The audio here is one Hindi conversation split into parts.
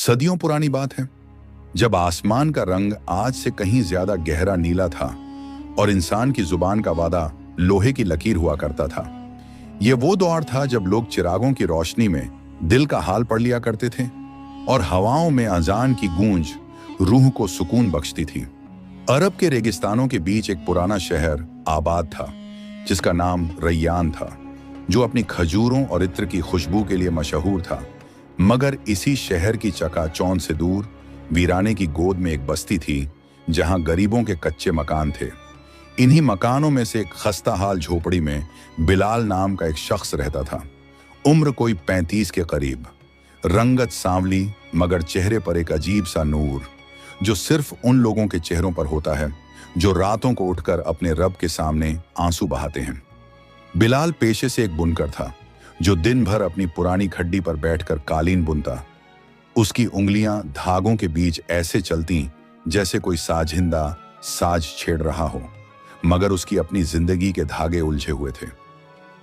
सदियों पुरानी बात है, जब आसमान का रंग आज से कहीं ज्यादा गहरा नीला था और इंसान की जुबान का वादा लोहे की लकीर हुआ करता था। यह वो दौर था जब लोग चिरागों की रोशनी में दिल का हाल पढ़ लिया करते थे और हवाओं में अजान की गूंज रूह को सुकून बख्शती थी। अरब के रेगिस्तानों के बीच एक पुराना शहर आबाद था जिसका नाम रैयान था, जो अपनी खजूरों और इत्र की खुशबू के लिए मशहूर था। मगर इसी शहर की चकाचौंध से दूर वीराने की गोद में एक बस्ती थी जहां गरीबों के कच्चे मकान थे। इन्हीं मकानों में से एक खस्ता हाल झोपड़ी में बिलाल नाम का एक शख्स रहता था। उम्र कोई 35 के करीब, रंगत सांवली मगर चेहरे पर एक अजीब सा नूर जो सिर्फ उन लोगों के चेहरों पर होता है जो रातों को उठकर अपने रब के सामने आंसू बहाते हैं। बिलाल पेशे से एक बुनकर था जो दिन भर अपनी पुरानी खड्डी पर बैठकर कालीन बुनता। उसकी उंगलियां धागों के बीच ऐसे चलती जैसे कोई साजिंदा साज छेड़ रहा हो, मगर उसकी अपनी जिंदगी के धागे उलझे हुए थे।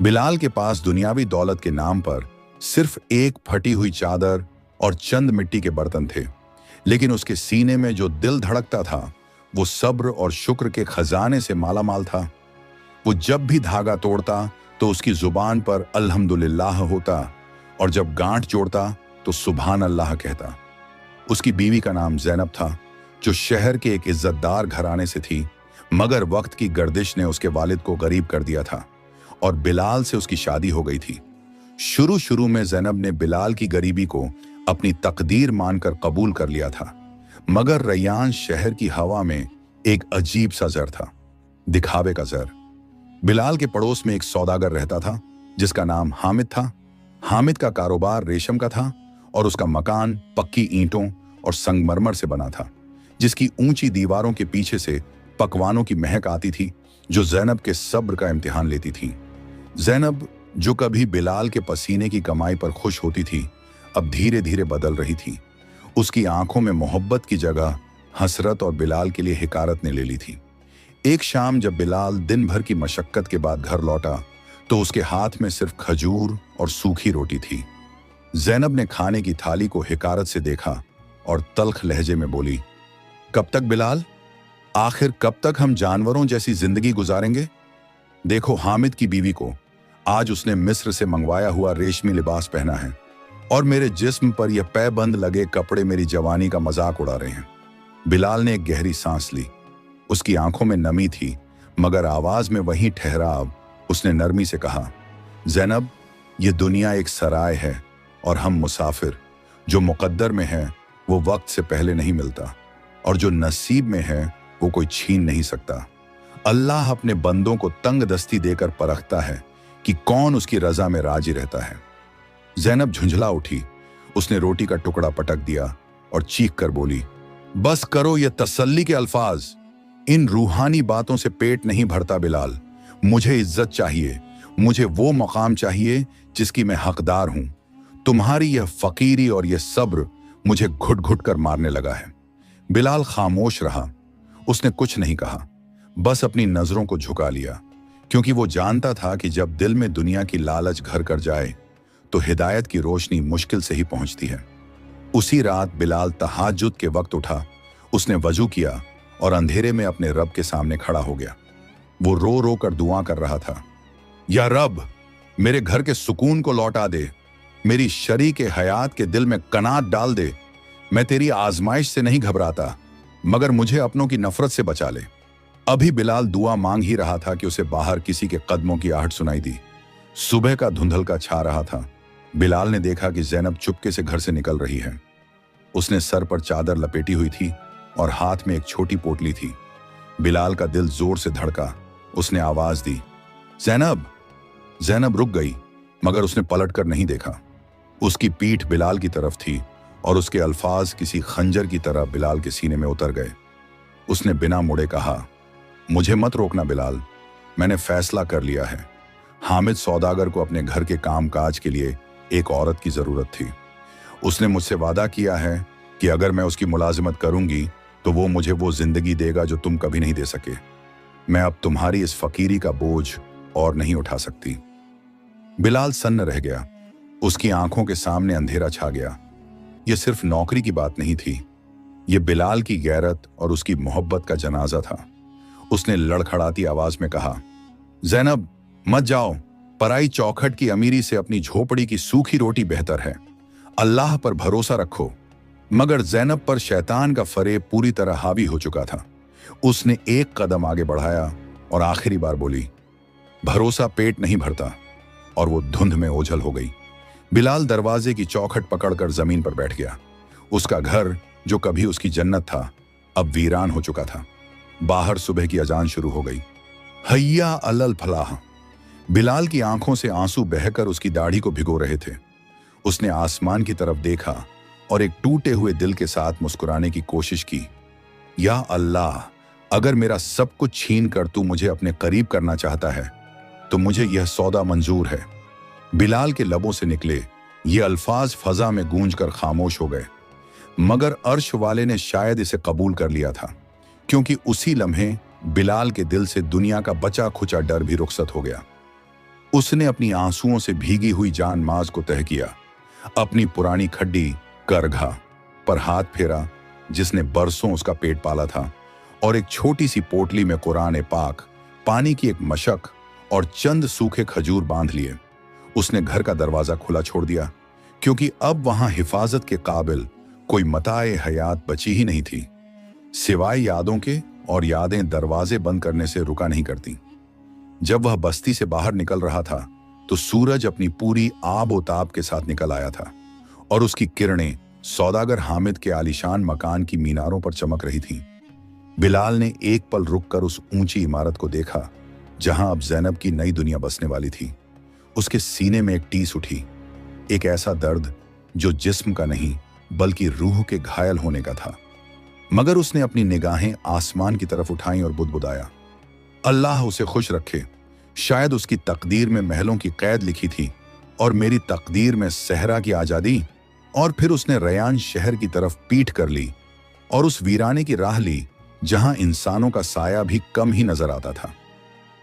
बिलाल के पास दुनियावी दौलत के नाम पर सिर्फ एक फटी हुई चादर और चंद मिट्टी के बर्तन थे, लेकिन उसके सीने में जो दिल धड़कता था वो सब्र और शुक्र के खजाने से मालामाल था। वो जब भी धागा तोड़ता तो उसकी जुबान पर अल्हम्दुलिल्लाह होता और जब गांठ जोड़ता तो सुभान अल्लाह कहता। उसकी बीवी का नाम ज़ैनब था जो शहर के एक इज्जतदार घराने से थी, मगर वक्त की गर्दिश ने उसके वालिद को गरीब कर दिया था और बिलाल से उसकी शादी हो गई थी। शुरू शुरू में ज़ैनब ने बिलाल की गरीबी को अपनी तकदीर मानकर कबूल कर लिया था, मगर रैयान शहर की हवा में एक अजीब सा जर था, दिखावे का जर। बिलाल के पड़ोस में एक सौदागर रहता था जिसका नाम हामिद था। हामिद का कारोबार रेशम का था और उसका मकान पक्की ईंटों और संगमरमर से बना था, जिसकी ऊंची दीवारों के पीछे से पकवानों की महक आती थी जो ज़ैनब के सब्र का इम्तिहान लेती थी। ज़ैनब, जो कभी बिलाल के पसीने की कमाई पर खुश होती थी, अब धीरे धीरे बदल रही थी। उसकी आंखों में मोहब्बत की जगह हसरत और बिलाल के लिए हिकारत ने ले ली थी। एक शाम जब बिलाल दिन भर की मशक्कत के बाद घर लौटा तो उसके हाथ में सिर्फ खजूर और सूखी रोटी थी। ज़ैनब ने खाने की थाली को हिकारत से देखा और तल्ख लहजे में बोली, कब तक बिलाल? आखिर कब तक हम जानवरों जैसी जिंदगी गुजारेंगे? देखो हामिद की बीवी को, आज उसने मिस्र से मंगवाया हुआ रेशमी लिबास पहना है और मेरे जिस्म पर यह पैबंद लगे कपड़े मेरी जवानी का मजाक उड़ा रहे हैं। बिलाल ने एक गहरी सांस ली। उसकी आंखों में नमी थी मगर आवाज में वही ठहराव। उसने नरमी से कहा, ज़ैनब, ये दुनिया एक सराय है और हम मुसाफिर। जो मुकद्दर में है वो वक्त से पहले नहीं मिलता और जो नसीब में है वो कोई छीन नहीं सकता। अल्लाह अपने बंदों को तंग दस्ती देकर परखता है कि कौन उसकी रजा में राजी रहता है। ज़ैनब झुंझला उठी। उसने रोटी का टुकड़ा पटक दिया और चीख कर बोली, बस करो ये तसल्ली के अल्फाज। इन रूहानी बातों से पेट नहीं भरता बिलाल। मुझे इज्जत चाहिए, मुझे वो मकाम चाहिए जिसकी मैं हकदार हूं। तुम्हारी यह फकीरी और यह सब्र मुझे घुट घुट कर मारने लगा है। बिलाल खामोश रहा। उसने कुछ नहीं कहा, बस अपनी नजरों को झुका लिया, क्योंकि वो जानता था कि जब दिल में दुनिया की लालच घर कर जाए तो हिदायत की रोशनी मुश्किल से ही पहुंचती है। उसी रात बिलाल तहज्जुद के वक्त उठा। उसने वजू किया और अंधेरे में अपने रब के सामने खड़ा हो गया। वो रो रो कर दुआ कर रहा था, या रब, मेरे घर के सुकून को लौटा दे, मेरी शरीक हयात के दिल में कनात डाल दे। मैं तेरी आजमाइश से नहीं घबराता, मगर मुझे अपनों की नफरत से बचा ले। अभी बिलाल दुआ मांग ही रहा था कि उसे बाहर किसी के कदमों की आहट सुनाई दी। सुबह का धुंधलका छा रहा था। बिलाल ने देखा कि ज़ैनब चुपके से घर से निकल रही है। उसने सर पर चादर लपेटी हुई थी और हाथ में एक छोटी पोटली थी। बिलाल का दिल जोर से धड़का। उसने आवाज दी, ज़ैनब। ज़ैनब रुक गई, मगर उसने पलटकर नहीं देखा। उसकी पीठ बिलाल की तरफ थी और उसके अल्फाज किसी खंजर की तरह बिलाल के सीने में उतर गए। उसने बिना मुड़े कहा, मुझे मत रोकना बिलाल, मैंने फैसला कर लिया है। हामिद सौदागर को अपने घर के काम काज के लिए एक औरत की जरूरत थी। उसने मुझसे वादा किया है कि अगर मैं उसकी मुलाजिमत करूंगी तो वो मुझे वो जिंदगी देगा जो तुम कभी नहीं दे सके। मैं अब तुम्हारी इस फकीरी का बोझ और नहीं उठा सकती। बिलाल सन्न रह गया। उसकी आंखों के सामने अंधेरा छा गया। यह सिर्फ नौकरी की बात नहीं थी, यह बिलाल की गैरत और उसकी मोहब्बत का जनाजा था। उसने लड़खड़ाती आवाज में कहा, ज़ैनब मत जाओ, पराई चौखट की अमीरी से अपनी झोपड़ी की सूखी रोटी बेहतर है। अल्लाह पर भरोसा रखो। मगर ज़ैनब पर शैतान का फरेब पूरी तरह हावी हो चुका था। उसने एक कदम आगे बढ़ाया और आखिरी बार बोली, भरोसा पेट नहीं भरता, और वो धुंध में ओझल हो गई। बिलाल दरवाजे की चौखट पकड़कर जमीन पर बैठ गया। उसका घर, जो कभी उसकी जन्नत था, अब वीरान हो चुका था। बाहर सुबह की अजान शुरू हो गई। हैया अलल फलाह। बिलाल की आंखों से आंसू बहकर उसकी दाढ़ी को भिगो रहे थे। उसने आसमान की तरफ देखा और एक टूटे हुए दिल के साथ मुस्कुराने की कोशिश की। या अल्लाह, अगर मेरा सब कुछ छीन कर तू मुझे अपने करीब करना चाहता है तो मुझे यह सौदा मंजूर है। बिलाल के लबों से निकले ये अल्फाज फजा में गूंजकर खामोश हो गए। मगर अर्श वाले ने शायद इसे कबूल कर लिया था, क्योंकि उसी लम्हे बिलाल के दिल से दुनिया का बचा खुचा डर भी रुखसत हो गया। उसने अपनी आंसुओं से भीगी हुई जान माज को तह किया, अपनी पुरानी खड्डी करघा पर हाथ फेरा जिसने बरसों उसका पेट पाला था, और एक छोटी सी पोटली में कुरान पाक, पानी की एक मशक और चंद सूखे खजूर बांध लिए। उसने घर का दरवाजा खुला छोड़ दिया, क्योंकि अब वहां हिफाजत के काबिल कोई मताए हयात बची ही नहीं थी, सिवाय यादों के, और यादें दरवाजे बंद करने से रुका नहीं करती। जब वह बस्ती से बाहर निकल रहा था तो सूरज अपनी पूरी आब-ओ-ताब के साथ निकल आया था, और उसकी किरणें सौदागर हामिद के आलीशान मकान की मीनारों पर चमक रही थीं। बिलाल ने एक पल रुककर उस ऊंची इमारत को देखा जहां अब ज़ैनब की नई दुनिया बसने वाली थी। उसके सीने में एक टीस उठी, एक ऐसा दर्द जो जिस्म का नहीं बल्कि रूह के घायल होने का था। मगर उसने अपनी निगाहें आसमान की तरफ उठाईं और बुदबुदाया, अल्लाह उसे खुश रखे। शायद उसकी तकदीर में महलों की कैद लिखी थी और मेरी तकदीर में सहरा की आजादी। और फिर उसने रयान शहर की तरफ पीठ कर ली और उस वीराने की राह ली जहां इंसानों का साया भी कम ही नजर आता था।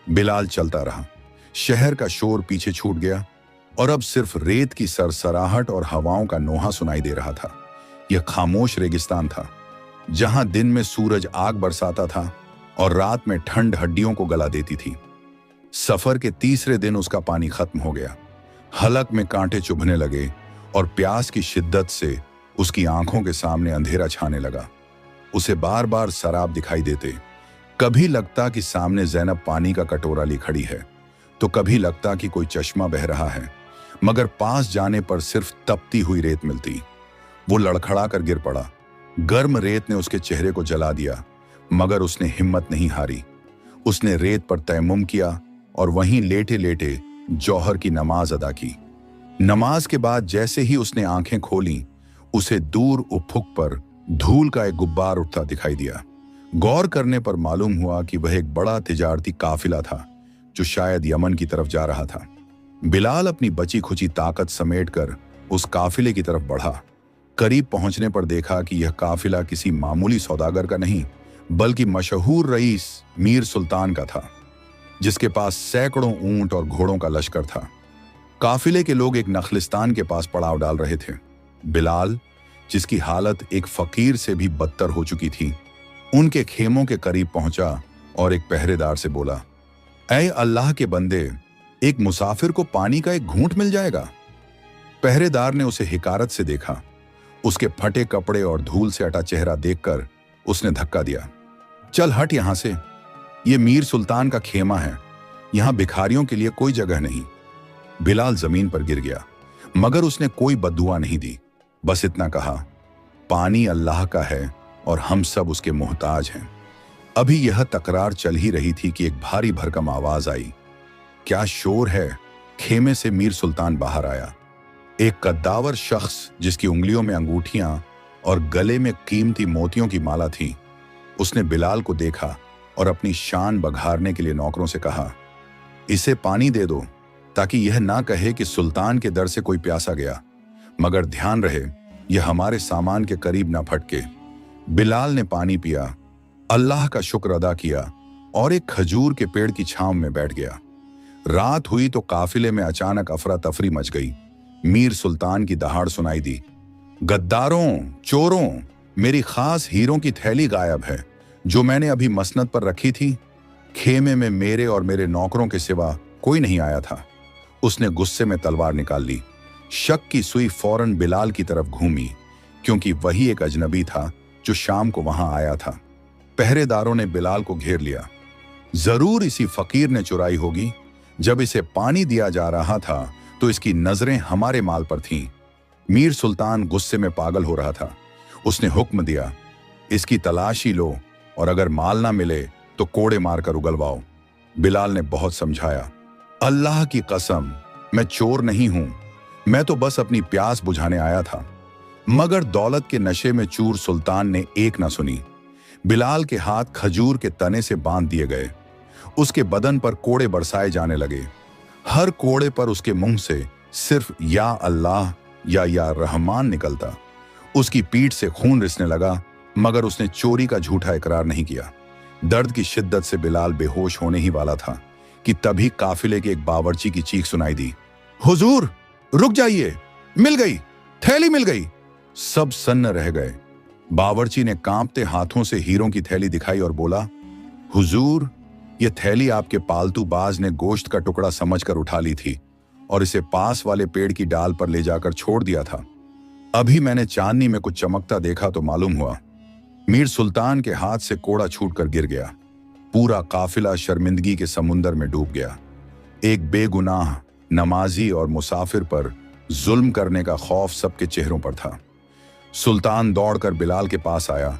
बिलाल चलता रहा। शहर का शोर पीछे छूट गया और अब सिर्फ रेत की सरसराहट और हवाओं का नोहा सुनाई दे रहा था। यह खामोश रेगिस्तान था जहां दिन में सूरज आग बरसाता था और रात में ठंड हड्डियों को गला देती थी। सफर के तीसरे दिन उसका पानी खत्म हो गया। हलक में कांटे चुभने लगे और प्यास की शिद्दत से उसकी आंखों के सामने अंधेरा छाने लगा। उसे बार बार सराब दिखाई देते। कभी लगता कि सामने ज़ैनब पानी का कटोरा ली खड़ी है, तो कभी लगता कि कोई चश्मा बह रहा है, मगर पास जाने पर सिर्फ तपती हुई रेत मिलती। वो लड़खड़ा कर गिर पड़ा। गर्म रेत ने उसके चेहरे को जला दिया, मगर उसने हिम्मत नहीं हारी। उसने रेत पर तयम्मुम किया और वहीं लेटे लेटे जौहर की नमाज अदा की। नमाज के बाद जैसे ही उसने आंखें खोलीं, उसे दूर उफुक पर धूल का एक गुब्बार उठता दिखाई दिया। गौर करने पर मालूम हुआ कि वह एक बड़ा तिजारती काफिला था जो शायद यमन की तरफ जा रहा था। बिलाल अपनी बची खुची ताकत समेटकर उस काफिले की तरफ बढ़ा। करीब पहुंचने पर देखा कि यह काफिला किसी मामूली सौदागर का नहीं बल्कि मशहूर रईस मीर सुल्तान का था, जिसके पास सैकड़ों ऊंट और घोड़ों का लश्कर था। काफिले के लोग एक नखलिस्तान के पास पड़ाव डाल रहे थे। बिलाल, जिसकी हालत एक फकीर से भी बदतर हो चुकी थी, उनके खेमों के करीब पहुंचा और एक पहरेदार से बोला, ऐ अल्लाह के बंदे, एक मुसाफिर को पानी का एक घूंट मिल जाएगा? पहरेदार ने उसे हिकारत से देखा। उसके फटे कपड़े और धूल से अटा चेहरा देखकर उसने धक्का दिया। चल हट यहां से, ये मीर सुल्तान का खेमा है, यहां भिखारियों के लिए कोई जगह नहीं। बिलाल जमीन पर गिर गया, मगर उसने कोई बद्दुआ नहीं दी। बस इतना कहा, पानी अल्लाह का है और हम सब उसके मोहताज हैं। अभी यह तकरार चल ही रही थी कि एक भारी भरकम आवाज आई। क्या शोर है? खेमे से मीर सुल्तान बाहर आया। एक कद्दावर शख्स जिसकी उंगलियों में अंगूठियां और गले में कीमती मोतियों की माला थी। उसने बिलाल को देखा और अपनी शान बघारने के लिए नौकरों से कहा, इसे पानी दे दो ताकि यह ना कहे कि सुल्तान के दर से कोई प्यासा गया, मगर ध्यान रहे यह हमारे सामान के करीब ना फटके। बिलाल ने पानी पिया, अल्लाह का शुक्र अदा किया और एक खजूर के पेड़ की छांव में बैठ गया। रात हुई तो काफिले में अचानक अफरा तफरी मच गई। मीर सुल्तान की दहाड़ सुनाई दी। गद्दारों, चोरों, मेरी खास हीरों की थैली गायब है जो मैंने अभी मसनद पर रखी थी। खेमे में मेरे और मेरे नौकरों के सिवा कोई नहीं आया था। उसने गुस्से में तलवार निकाल ली। शक की सुई फौरन बिलाल की तरफ घूमी, क्योंकि वही एक अजनबी था जो शाम को वहां आया था। पहरेदारों ने बिलाल को घेर लिया। जरूर इसी फकीर ने चुराई होगी। जब इसे पानी दिया जा रहा था तो इसकी नजरें हमारे माल पर थीं। मीर सुल्तान गुस्से में पागल हो रहा था। उसने हुक्म दिया, इसकी तलाशी लो और अगर माल ना मिले तो कोड़े मारकर उगलवाओ। बिलाल ने बहुत समझाया, अल्लाह की कसम, मैं चोर नहीं हूं, मैं तो बस अपनी प्यास बुझाने आया था। मगर दौलत के नशे में चूर सुल्तान ने एक ना सुनी। बिलाल के हाथ खजूर के तने से बांध दिए गए। उसके बदन पर कोड़े बरसाए जाने लगे। हर कोड़े पर उसके मुंह से सिर्फ या अल्लाह या रहमान निकलता। उसकी पीठ से खून रिसने लगा, मगर उसने चोरी का झूठा इकरार नहीं किया। दर्द की शिद्दत से बिलाल बेहोश होने ही वाला था कि तभी काफिले के एक बावर्ची की चीख सुनाई दी, हुजूर, रुक जाइए, मिल गई, थैली मिल गई। सब सन्न रह गए। बावर्ची ने कांपते हाथों से हीरों की थैली दिखाई और बोला, हुजूर, यह थैली आपके पालतू बाज ने गोश्त का टुकड़ा समझकर उठा ली थी और इसे पास वाले पेड़ की डाल पर ले जाकर छोड़ दिया था। अभी मैंने चांदनी में कुछ चमकता देखा तो मालूम हुआ। मीर सुल्तान के हाथ से कोड़ा छूटकर गिर गया। पूरा काफिला शर्मिंदगी के समुंदर में डूब गया। एक बेगुनाह नमाजी और मुसाफिर पर जुल्म करने का खौफ सबके चेहरों पर था। सुल्तान दौड़कर बिलाल के पास आया।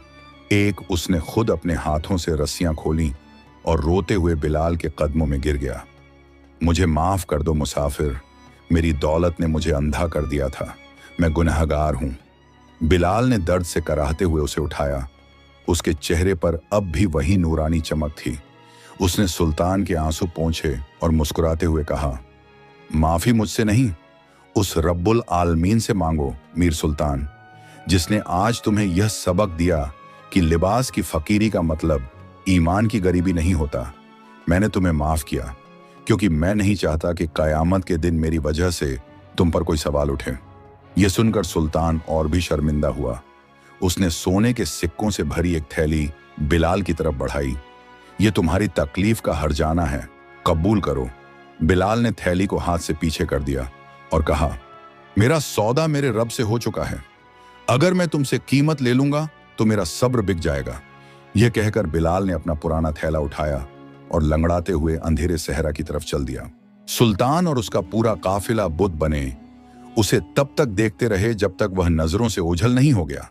एक उसने खुद अपने हाथों से रस्सियां खोली और रोते हुए बिलाल के कदमों में गिर गया। मुझे माफ कर दो मुसाफिर, मेरी दौलत ने मुझे अंधा कर दिया था, मैं गुनहगार हूं। बिलाल ने दर्द से कराहते हुए उसे उठाया। उसके चेहरे पर अब भी वही नूरानी चमक थी। उसने सुल्तान के आंसू पोंछे और मुस्कुराते हुए कहा, माफी मुझसे नहीं, उस रब्बुल आलमीन से मांगो मीर सुल्तान, जिसने आज तुम्हें यह सबक दिया कि लिबास की फकीरी का मतलब ईमान की गरीबी नहीं होता। मैंने तुम्हें माफ किया क्योंकि मैं नहीं चाहता कि कयामत के दिन मेरी वजह से तुम पर कोई सवाल उठे। यह सुनकर सुल्तान और भी शर्मिंदा हुआ। उसने सोने के सिक्कों से भरी एक थैली बिलाल की तरफ बढ़ाई। यह तुम्हारी तकलीफ का हर्जाना है, कबूल करो। बिलाल ने थैली को हाथ से पीछे कर दिया और कहा, मेरा सौदा मेरे रब से हो चुका है। अगर मैं तुमसे कीमत ले लूंगा तो मेरा सब्र बिक जाएगा। यह कहकर बिलाल ने अपना पुराना थैला उठाया और लंगड़ाते हुए अंधेरे सहरा की तरफ चल दिया। सुल्तान और उसका पूरा काफिला बुत बने उसे तब तक देखते रहे जब तक वह नजरों से ओझल नहीं हो गया।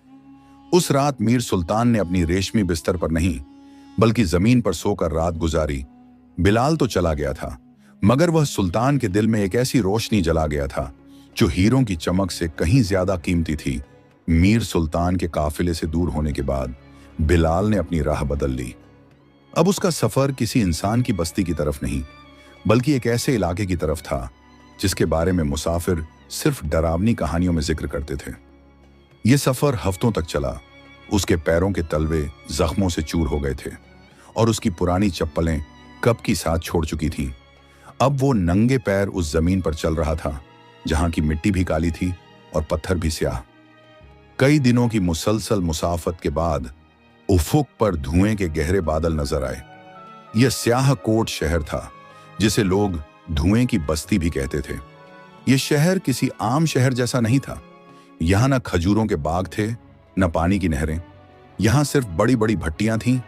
उस रात मीर सुल्तान ने अपनी रेशमी बिस्तर पर नहीं बल्कि जमीन पर सोकर रात गुजारी। बिलाल तो चला गया था, मगर वह सुल्तान के दिल में एक ऐसी रोशनी जला गया था जो हीरों की चमक से कहीं ज्यादा कीमती थी। मीर सुल्तान के काफिले से दूर होने के बाद बिलाल ने अपनी राह बदल ली। अब उसका सफर किसी इंसान की बस्ती की तरफ नहीं बल्कि एक ऐसे इलाके की तरफ था जिसके बारे में मुसाफिर सिर्फ डरावनी कहानियों में जिक्र करते थे। यह सफर हफ्तों तक चला। उसके पैरों के तलवे जख्मों से चूर हो गए थे और उसकी पुरानी चप्पलें कब की साथ छोड़ चुकी थीं। अब वो नंगे पैर उस जमीन पर चल रहा था जहां की मिट्टी भी काली थी और पत्थर भी स्याह। कई दिनों की मुसलसल मुसाफत के बाद उफुक पर धुएं के गहरे बादल नजर आए। यह स्याह कोट शहर था जिसे लोग धुएं की बस्ती भी कहते थे। यह शहर किसी आम शहर जैसा नहीं था। यहां न खजूरों के बाग थे, न पानी की नहरें। यहां सिर्फ बड़ी बड़ी भट्टियां थीं,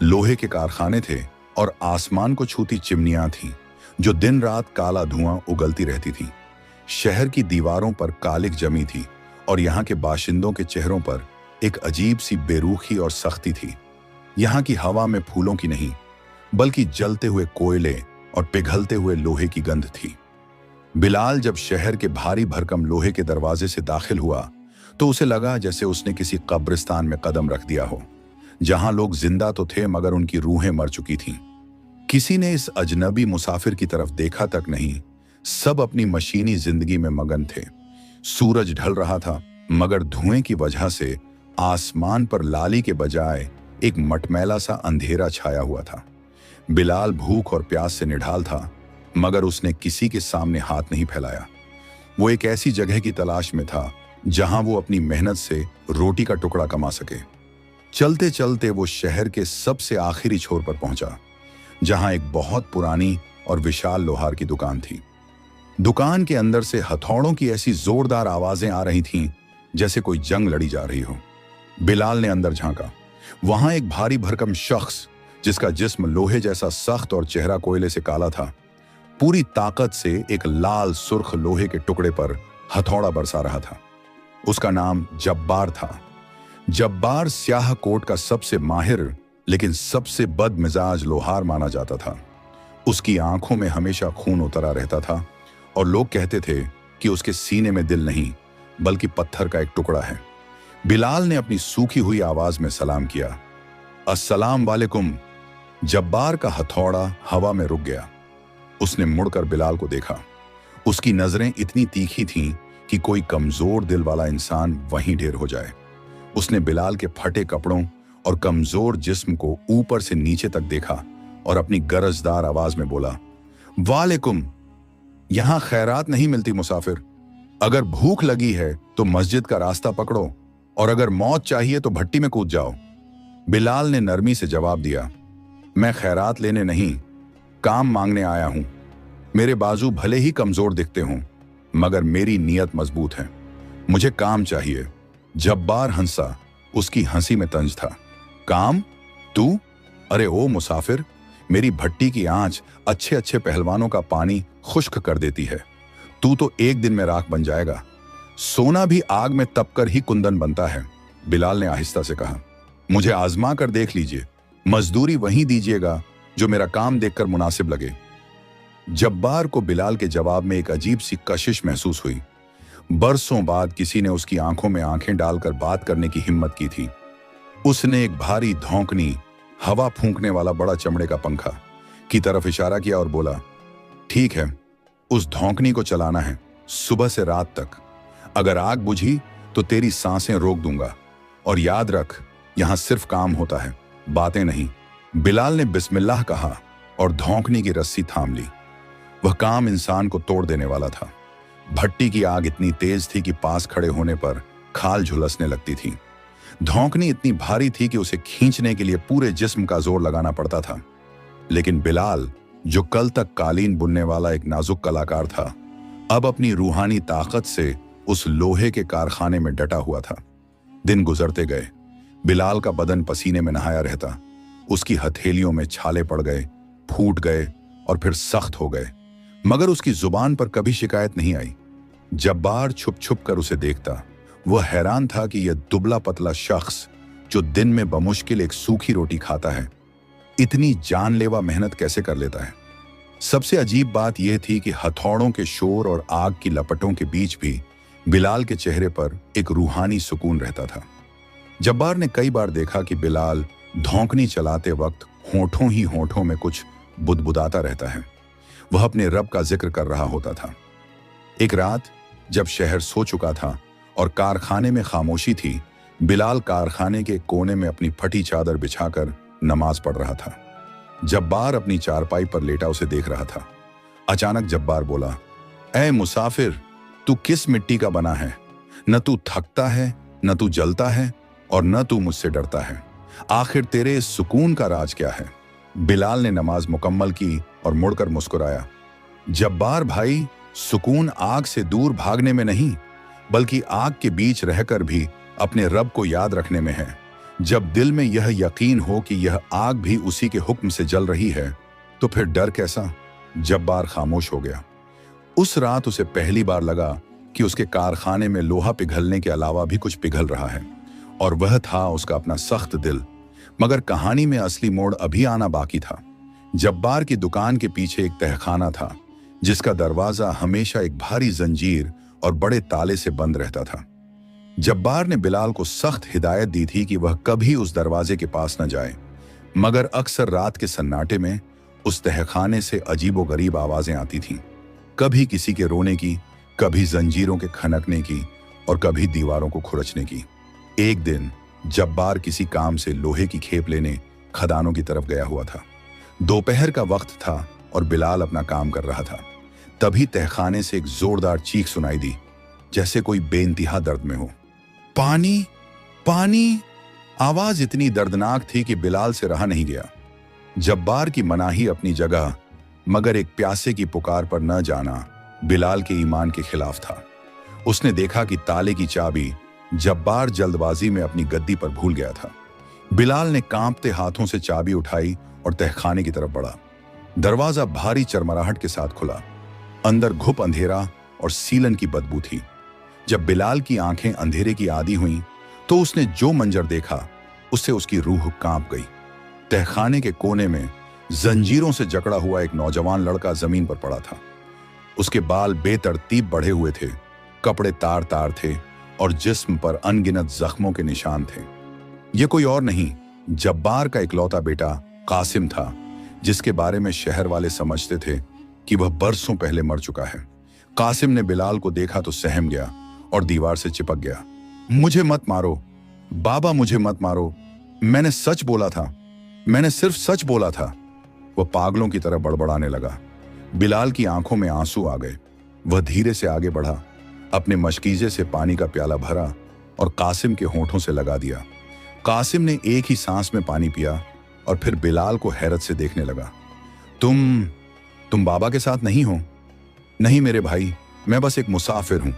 लोहे के कारखाने थे और आसमान को छूती चिमनियां थीं जो दिन रात काला धुआं उगलती रहती थीं। शहर की दीवारों पर कालिक जमी थी और यहाँ के बाशिंदों के चेहरों पर एक अजीब सी बेरूखी और सख्ती थी। यहाँ की हवा में फूलों की नहीं बल्कि जलते हुए कोयले और पिघलते हुए लोहे की गंध थी। बिलाल जब शहर के भारी भरकम लोहे के दरवाजे से दाखिल हुआ तो उसे लगा जैसे उसने किसी कब्रिस्तान में कदम रख दिया हो, जहां लोग जिंदा तो थे मगर उनकी रूहें मर चुकी थीं। किसी ने इस अजनबी मुसाफिर की तरफ देखा तक नहीं। सब अपनी मशीनी जिंदगी में मगन थे। सूरज ढल रहा था मगर धुएं की वजह से आसमान पर लाली के बजाय एक मटमैला सा अंधेरा छाया हुआ था। बिलाल भूख और प्यास से निढाल था मगर उसने किसी के सामने हाथ नहीं फैलाया। वो एक ऐसी जगह की तलाश में था जहां वो अपनी मेहनत से रोटी का टुकड़ा कमा सके। चलते चलते वो शहर के सबसे आखिरी छोर पर पहुंचा, जहां एक बहुत पुरानी और विशाल लोहार की दुकान थी। दुकान के अंदर से हथौड़ों की ऐसी जोरदार आवाजें आ रही थीं जैसे कोई जंग लड़ी जा रही हो। बिलाल ने अंदर झांका। वहां एक भारी भरकम शख्स, जिसका जिस्म लोहे जैसा सख्त और चेहरा कोयले से काला था, पूरी ताकत से एक लाल सुर्ख लोहे के टुकड़े पर हथौड़ा बरसा रहा था। उसका नाम जब्बार था। जब्बार स्याह कोट का सबसे माहिर लेकिन सबसे बदमिजाज लोहार माना जाता था। उसकी आंखों में हमेशा खून उतरा रहता था और लोग कहते थे कि उसके सीने में दिल नहीं बल्कि पत्थर का एक टुकड़ा है। बिलाल ने अपनी सूखी हुई आवाज में सलाम किया, अस्सलाम वालेकुम। जब्बार का हथौड़ा हवा में रुक गया। उसने मुड़कर बिलाल को देखा। उसकी नजरें इतनी तीखी थीं कि कोई कमजोर दिल वाला इंसान वहीं ढेर हो जाए। उसने बिलाल के फटे कपड़ों और कमजोर जिस्म को ऊपर से नीचे तक देखा और अपनी गरजदार आवाज में बोला, वालेकुम। यहां खैरात नहीं मिलती मुसाफिर। अगर भूख लगी है तो मस्जिद का रास्ता पकड़ो और अगर मौत चाहिए तो भट्टी में कूद जाओ। बिलाल ने नरमी से जवाब दिया, मैं खैरात लेने नहीं, काम मांगने आया हूं। मेरे बाजू भले ही कमजोर दिखते हों मगर मेरी नीयत मजबूत है। मुझे काम चाहिए। जब्बार हंसा। उसकी हंसी में तंज था। काम? तू? अरे ओ मुसाफिर, मेरी भट्टी की आंच अच्छे अच्छे पहलवानों का पानी खुश्क कर देती है। तू तो एक दिन में राख बन जाएगा। सोना भी आग में तपकर ही कुंदन बनता है। बिलाल ने आहिस्ता से कहा, मुझे आजमा कर देख लीजिए। मजदूरी वहीं दीजिएगा जो मेरा काम देखकर मुनासिब लगे। जब्बार को बिलाल के जवाब में एक अजीब सी कशिश महसूस हुई। बरसों बाद किसी ने उसकी आंखों में आंखें डालकर बात करने की हिम्मत की थी। उसने एक भारी धौंकनी, हवा फूंकने वाला बड़ा चमड़े का पंखा की तरफ इशारा किया और बोला, ठीक है, उस धौंकनी को चलाना है सुबह से रात तक। अगर आग बुझी तो तेरी सांसें रोक दूंगा। और याद रख, यहां सिर्फ काम होता है, बातें नहीं। बिलाल ने बिस्मिल्लाह कहा और धौंकनी की रस्सी थाम ली। वह काम इंसान को तोड़ देने वाला था। भट्टी की आग इतनी तेज थी कि पास खड़े होने पर खाल झुलसने लगती थी। धौंकनी इतनी भारी थी कि उसे खींचने के लिए पूरे जिस्म का जोर लगाना पड़ता था। लेकिन बिलाल, जो कल तक कालीन बुनने वाला एक नाजुक कलाकार था, अब अपनी रूहानी ताकत से उस लोहे के कारखाने में डटा हुआ था। दिन गुजरते गए। बिलाल का बदन पसीने में नहाया रहता। उसकी हथेलियों में छाले पड़ गए, फूट गए और फिर सख्त हो गए, मगर उसकी जुबान पर कभी शिकायत नहीं आई। जब्बार छुप छुप कर उसे देखता। वह हैरान था कि यह दुबला पतला शख्स, जो दिन में बमुश्किल एक सूखी रोटी खाता है, इतनी जानलेवा मेहनत कैसे कर लेता है। सबसे अजीब बात यह थी कि हथौड़ों के शोर और आग की लपटों के बीच भी बिलाल के चेहरे पर एक रूहानी सुकून रहता था। जब्बार ने कई बार देखा कि बिलाल धौंकनी चलाते वक्त होठों ही होठों में कुछ बुदबुदाता रहता है। वह अपने रब का जिक्र कर रहा होता था। एक रात जब शहर सो चुका था और कारखाने में खामोशी थी, बिलाल कारखाने के कोने में अपनी फटी चादर बिछाकर नमाज पढ़ रहा था। जब्बार अपनी चारपाई पर लेटा उसे देख रहा था। अचानक जब्बार बोला, ऐ मुसाफिर, तू किस मिट्टी का बना है? न तू थकता है, न तू जलता है और न तू मुझसे डरता है। आखिर तेरे इस सुकून का राज क्या है? बिलाल ने नमाज मुकम्मल की और मुड़कर मुस्कुराया। जब्बार भाई, सुकून आग से दूर भागने में नहीं, बल्कि आग के बीच रहकर भी अपने रब को याद रखने में है। जब दिल में यह यकीन हो कि यह आग भी उसी के हुक्म से जल रही है, तो फिर डर कैसा? जब्बार खामोश हो गया। उस रात उसे पहली बार लगा कि उसके कारखाने में लोहा पिघलने के अलावा भी कुछ पिघल रहा है, और वह था उसका अपना सख्त दिल। मगर कहानी में असली मोड़ अभी आना बाकी था। जब्बार की दुकान के पीछे एक तहखाना था, जिसका दरवाजा हमेशा एक भारी जंजीर और बड़े ताले से बंद रहता था। जब्बार ने बिलाल को सख्त हिदायत दी थी कि वह कभी उस दरवाजे के पास न जाए, मगर अक्सर रात के सन्नाटे में उस तहखाने से अजीबोगरीब आवाजें आती थीं। कभी किसी के रोने की, कभी जंजीरों के खनकने की और कभी दीवारों को खुरचने की। एक दिन जब्बार किसी काम से लोहे की खेप लेने खदानों की तरफ गया हुआ था। दोपहर का वक्त था और बिलाल अपना काम कर रहा था। तभी तहखाने से एक जोरदार चीख सुनाई दी। जैसे कोई बेइंतहा दर्द में हो। पानी, पानी। आवाज इतनी दर्दनाक थी कि बिलाल से रहा नहीं गया। जब्बार की मनाही अपनी जगह, मगर एक प्यासे की पुकार पर न जाना बिलाल के ईमान के खिलाफ था। उसने देखा कि ताले की चाबी जब्बार जल्दबाजी में अपनी गद्दी पर भूल गया था। बिलाल ने कांपते हाथों से चाबी उठाई और तहखाने की तरफ बढ़ा। दरवाजा भारी चरमराहट के साथ खुला। अंदर घुप अंधेरा और सीलन की बदबू थी। जब बिलाल की आंखें अंधेरे की आदी हुईं, तो उसने जो मंजर देखा उससे उसकी रूह कांप गई। तहखाने के कोने में जंजीरों से जकड़ा हुआ एक नौजवान लड़का जमीन पर पड़ा था। उसके बाल बेतरतीब बढ़े हुए थे, कपड़े तार तार थे और जिस्म पर अनगिनत जख्मों के निशान थे। यह कोई और नहीं, जब्बार का इकलौता बेटा कासिम था, जिसके बारे में शहर वाले समझते थे कि वह बरसों पहले मर चुका है। कासिम ने बिलाल को देखा तो सहम गया और दीवार से चिपक गया। मुझे मत मारो बाबा, मुझे मत मारो, मैंने सच बोला था, मैंने सिर्फ सच बोला था। वह पागलों की तरह बड़बड़ाने लगा। बिलाल की आंखों में आंसू आ गए। वह धीरे से आगे बढ़ा, अपने मशकीजे से पानी का प्याला भरा और कासिम के होंठों से लगा दिया। कासिम ने एक ही सांस में पानी पिया और फिर बिलाल को हैरत से देखने लगा। तुम बाबा के साथ नहीं हो? नहीं मेरे भाई, मैं बस एक मुसाफिर हूं।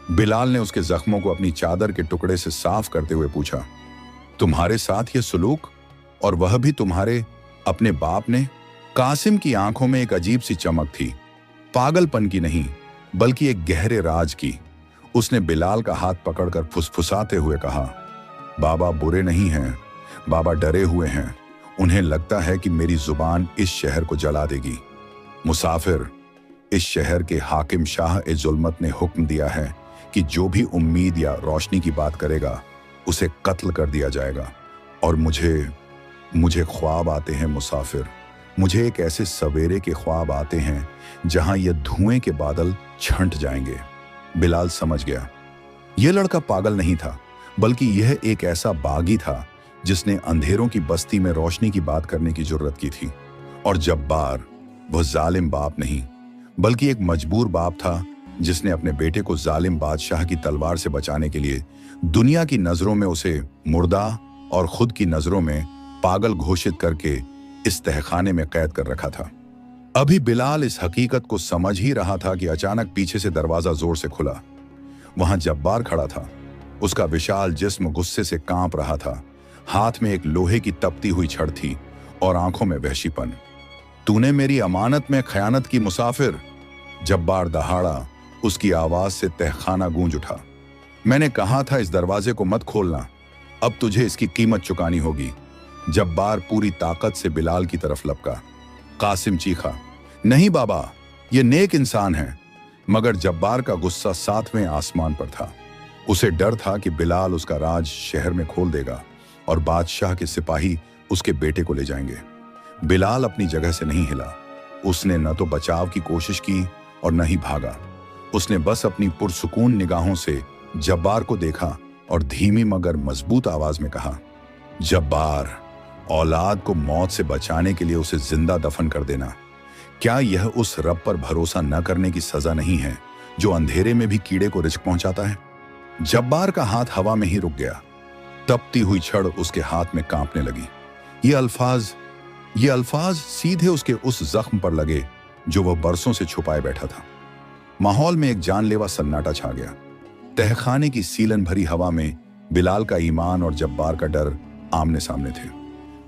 बिलाल ने उसके जख्मों को अपनी चादर के टुकड़े से साफ करते हुए पूछा। तुम्हारे साथ यह सुलूक, और वह भी तुम्हारे अपने बाप ने? कासिम की आंखों में एक अजीब सी चमक थी, पागलपन की नहीं बल्कि एक गहरे राज की। उसने बिलाल का हाथ पकड़कर फुसफुसाते हुए कहा, बाबा बुरे नहीं हैं, बाबा डरे हुए हैं। उन्हें लगता है कि मेरी जुबान इस शहर को जला देगी। मुसाफिर, इस शहर के हाकिम शाह ए जुल्मत ने हुक्म दिया है कि जो भी उम्मीद या रोशनी की बात करेगा उसे कत्ल कर दिया जाएगा। और मुझे ख्वाब आते हैं मुसाफिर, मुझे एक ऐसे सवेरे के ख्वाब आते हैं जहां ये धुएं के बादल छंट जाएंगे। बिलाल समझ गया, यह लड़का पागल नहीं था, बल्कि यह एक ऐसा बागी था जिसने अंधेरों की बस्ती में रोशनी की बात करने की जरूरत की थी। और जब्बार वह जालिम बाप नहीं, बल्कि एक मजबूर बाप था जिसने अपने बेटे को जालिम बादशाह की तलवार से बचाने के लिए दुनिया की नजरों में उसे मुर्दा और खुद की नजरों में पागल घोषित करके इस तहखाने में कैद कर रखा था। अभी बिलाल इस हकीकत को समझ ही रहा था कि अचानक पीछे से दरवाजा जोर से खुला। वहां जब्बार खड़ा था। उसका विशाल जिस्म गुस्से से कांप रहा था। हाथ में एक लोहे की तपती हुई छड़ थी और आंखों में वहशीपन। तूने मेरी अमानत में खयानत की मुसाफिर। जब्बार दहाड़ा। उसकी आवाज से तहखाना गूंज उठा। मैंने कहा था इस दरवाजे को मत खोलना, अब तुझे इसकी कीमत चुकानी होगी। जब्बार पूरी ताकत से बिलाल की तरफ लपका। कासिम चीखा, नहीं बाबा, ये नेक इंसान है। मगर जब्बार का गुस्सा 7वें आसमान पर था। उसे डर था कि बिलाल उसका राज शहर में खोल देगा और बादशाह के सिपाही उसके बेटे को ले जाएंगे। बिलाल अपनी जगह से नहीं हिला। उसने न तो बचाव की कोशिश की और न ही भागा। उसने बस अपनी पुरसुकून निगाहों से जब्बार को देखा और धीमी मगर मजबूत आवाज में कहा, जब्बार, औलाद को मौत से बचाने के लिए उसे जिंदा दफन कर देना। क्या यह उस रब पर भरोसा न करने की सजा नहीं है जो अंधेरे में भी कीड़े को रिस्क पहुंचाता है? जब्बार का हाथ हवा में ही रुक गया। तपती हुई छड़ उसके हाथ में कांपने लगी। ये अल्फाज सीधे उसके उस जख्म पर लगे जो वह बरसों से छुपाए बैठा था। माहौल में एक जानलेवा सन्नाटा छा गया। तहखाने की सीलन भरी हवा में बिलाल का ईमान और जब्बार का डर आमने सामने थे।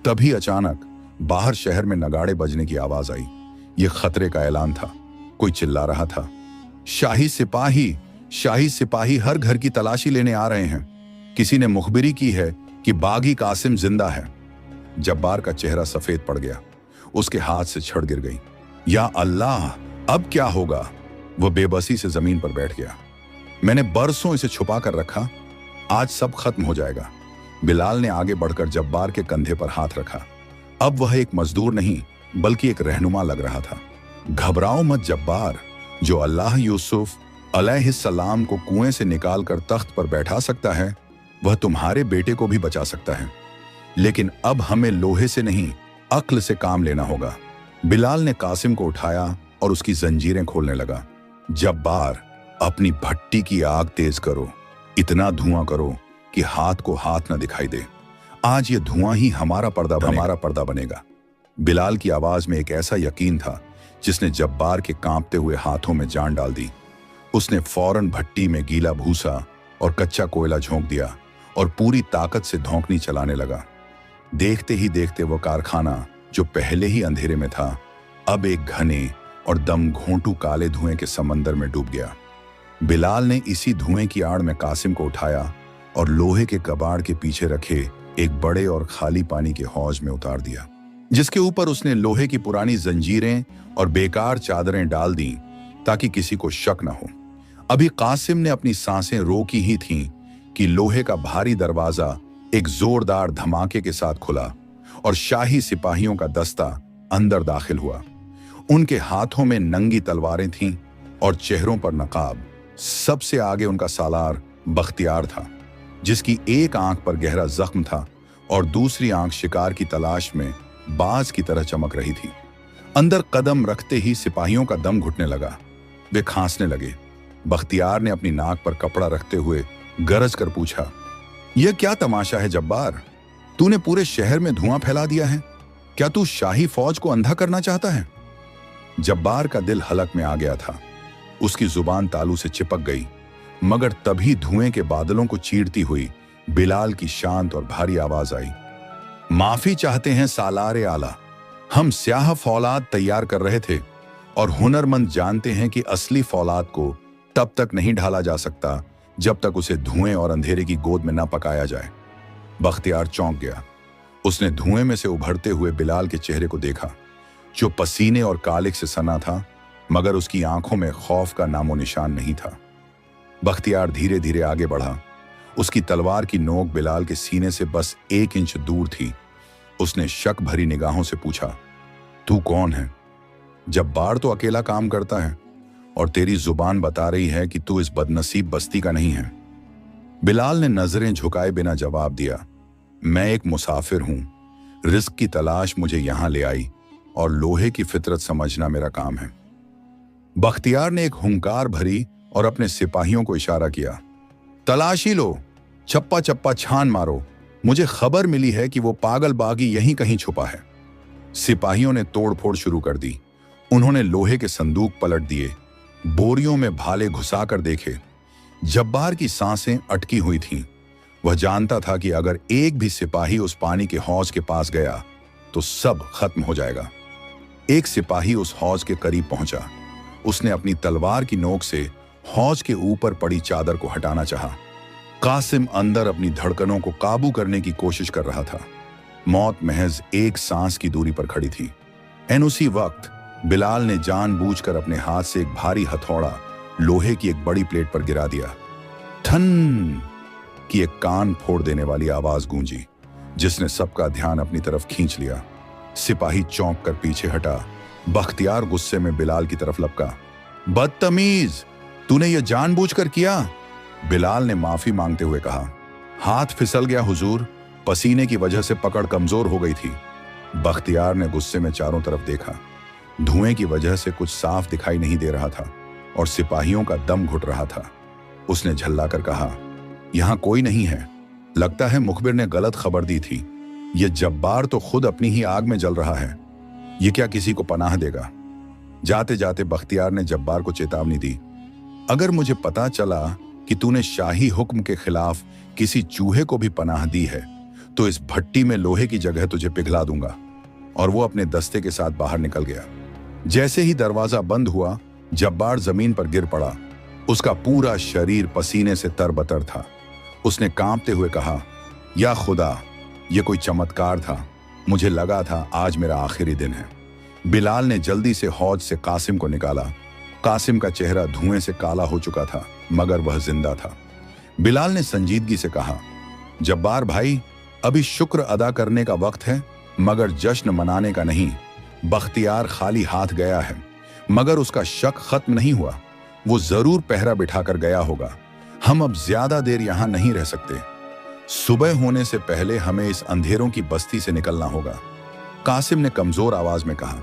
तभी अचानक बाहर शहर में नगाड़े बजने की आवाज आई। यह खतरे का ऐलान था। कोई चिल्ला रहा था, शाही सिपाही हर घर की तलाशी लेने आ रहे हैं। किसी ने मुखबिरी की है कि बागी कासिम जिंदा है। जब्बार का चेहरा सफेद पड़ गया। उसके हाथ से छड़ गिर गई। या अल्लाह, अब क्या होगा? वह बेबसी से जमीन पर बैठ गया। मैंने बरसों इसे छुपा कर रखा, आज सब खत्म हो जाएगा। बिलाल ने आगे बढ़कर जब्बार के कंधे पर हाथ रखा। अब वह एक मजदूर नहीं बल्कि एक रहनुमा लग रहा था। घबराओ मत जब्बार, जो अल्लाह यूसुफ अलैहिस्सलाम को कुएं से निकालकर तख्त पर बैठा सकता है, वह तुम्हारे बेटे को भी बचा सकता है। लेकिन अब हमें लोहे से नहीं, अक्ल से काम लेना होगा। बिलाल ने कासिम को उठाया और उसकी जंजीरें खोलने लगा। जब्बार, अपनी भट्टी की आग तेज करो, इतना धुआं करो कि हाथ को हाथ न दिखाई दे। आज ये धुआं ही हमारा पर्दा बनेगा। बिलाल की आवाज में एक ऐसा यकीन था जिसने जब्बार के कांपते हुए हाथों में जान डाल दी। उसने फौरन भट्टी में गीला भूसा और कच्चा कोयला झोंक दिया और पूरी ताकत से धौंकनी चलाने लगा। देखते ही देखते वो कारखाना, जो पहले ही अंधेरे में था, अब एक घने और दम घोंटू काले धुएं के समंदर में डूब गया। बिलाल ने इसी धुएं की आड़ में कासिम को उठाया और लोहे के कबाड़ के पीछे रखे एक बड़े और खाली पानी के हौज में उतार दिया, जिसके ऊपर उसने लोहे की पुरानी जंजीरें और बेकार चादरें डाल दी ताकि किसी को शक न हो। अभी कासिम ने अपनी सांसें रोकी ही थीं कि लोहे का भारी दरवाजा एक जोरदार धमाके के साथ खुला और शाही सिपाहियों का दस्ता अंदर दाखिल हुआ। उनके हाथों में नंगी तलवारें थीं और चेहरों पर नकाब। सबसे आगे उनका सालार बख्तियार था, जिसकी एक आंख पर गहरा जख्म था और दूसरी आंख शिकार की तलाश में बाज की तरह चमक रही थी। अंदर कदम रखते ही सिपाहियों का दम घुटने लगा। वे खांसने लगे। बख्तियार ने अपनी नाक पर कपड़ा रखते हुए गरज कर पूछा, यह क्या तमाशा है जब्बार? तूने पूरे शहर में धुआं फैला दिया है। क्या तू शाही फौज को अंधा करना चाहता है? जब्बार का दिल हलक में आ गया था। उसकी जुबान तालू से चिपक गई, मगर तभी धुएं के बादलों को चीरती हुई बिलाल की शांत और भारी आवाज आई, माफी चाहते हैं सालारे आला। हम स्याह फौलाद तैयार कर रहे थे और हुनरमंद जानते हैं कि असली फौलाद को तब तक नहीं ढाला जा सकता जब तक उसे धुएं और अंधेरे की गोद में न पकाया जाए। बख्तियार चौंक गया। उसने धुएं में से उभरते हुए बिलाल के चेहरे को देखा, जो पसीने और कालिक से सना था, मगर उसकी आंखों में खौफ का नामो निशान नहीं था। बख्तियार धीरे धीरे आगे बढ़ा। उसकी तलवार की नोक बिलाल के सीने से बस 1 इंच दूर थी। उसने शक भरी निगाहों से पूछा, तू कौन है? जब्बार तो अकेला काम करता है और तेरी जुबान बता रही है कि तू इस बदनसीब बस्ती का नहीं है। बिलाल ने नजरें झुकाए बिना जवाब दिया, मैं एक मुसाफिर हूं। रिस्क की तलाश मुझे यहां ले आई और लोहे की फितरत समझना मेरा काम है। बख्तियार ने एक हुंकार भरी और अपने सिपाहियों को इशारा किया, तलाशी लो, चप्पा चप्पा छान मारो। मुझे खबर मिली है कि वो पागल बागी यहीं कहीं छुपा है। सिपाहियों ने तोड़फोड़ शुरू कर दी। उन्होंने लोहे के संदूक पलट दिए, बोरियों में भाले घुसाकर देखे। जब्बार की सांसें अटकी हुई थीं। वह जानता था कि अगर एक भी सिपाही उस पानी के हौज के पास गया तो सब खत्म हो जाएगा। एक सिपाही उस हौज के करीब पहुंचा। उसने अपनी तलवार की नोक से हौज के ऊपर पड़ी चादर को हटाना चाहा। कासिम अंदर अपनी धड़कनों को काबू करने की कोशिश कर रहा था। मौत महज एक सांस की दूरी पर खड़ी थी। एन उसी वक्त बिलाल ने जानबूझकर अपने हाथ से एक भारी हथौड़ा लोहे की एक बड़ी प्लेट पर गिरा दिया। ठन की एक कान फोड़ देने वाली आवाज गूंजी, जिसने सबका ध्यान अपनी तरफ खींच लिया। सिपाही चौंक कर पीछे हटा। बख्तियार गुस्से में बिलाल की तरफ लपका, बदतमीज, तूने यह जानबूझकर किया? बिलाल ने माफी मांगते हुए कहा, हाथ फिसल गया हुजूर, पसीने की वजह से पकड़ कमजोर हो गई थी। बख्तियार ने गुस्से में चारों तरफ देखा। धुएं की वजह से कुछ साफ दिखाई नहीं दे रहा था और सिपाहियों का दम घुट रहा था। उसने झल्लाकर कहा, यहां कोई नहीं है। लगता है मुखबिर ने गलत खबर दी थी। यह जब्बार तो खुद अपनी ही आग में जल रहा है। यह क्या किसी को पनाह देगा? जाते जाते बख्तियार ने जब्बार को चेतावनी दी, अगर मुझे पता चला कि तूने शाही हुक्म के खिलाफ किसी चूहे को भी पनाह दी है तो इस भट्टी में लोहे की जगह तुझे पिघला दूंगा। और वो अपने दस्ते के साथ बाहर निकल गया। जैसे ही दरवाजा बंद हुआ, जब्बार जमीन पर गिर पड़ा। उसका पूरा शरीर पसीने से तरबतर था। उसने कांपते हुए कहा, या खुदा, यह कोई चमत्कार था। मुझे लगा था आज मेरा आखिरी दिन है। बिलाल ने जल्दी से हौज से कासिम को निकाला। कासिम का चेहरा धुएं से काला हो चुका था, मगर वह जिंदा था। बिलाल ने संजीदगी से कहा, जब्बार भाई, अभी शुक्र अदा करने का वक्त है, मगर जश्न मनाने का नहीं। बख्तियार खाली हाथ गया है, मगर उसका शक खत्म नहीं हुआ। वो जरूर पहरा बिठाकर गया होगा। हम अब ज्यादा देर यहां नहीं रह सकते। सुबह होने से पहले हमें इस अंधेरों की बस्ती से निकलना होगा। कासिम ने कमजोर आवाज में कहा,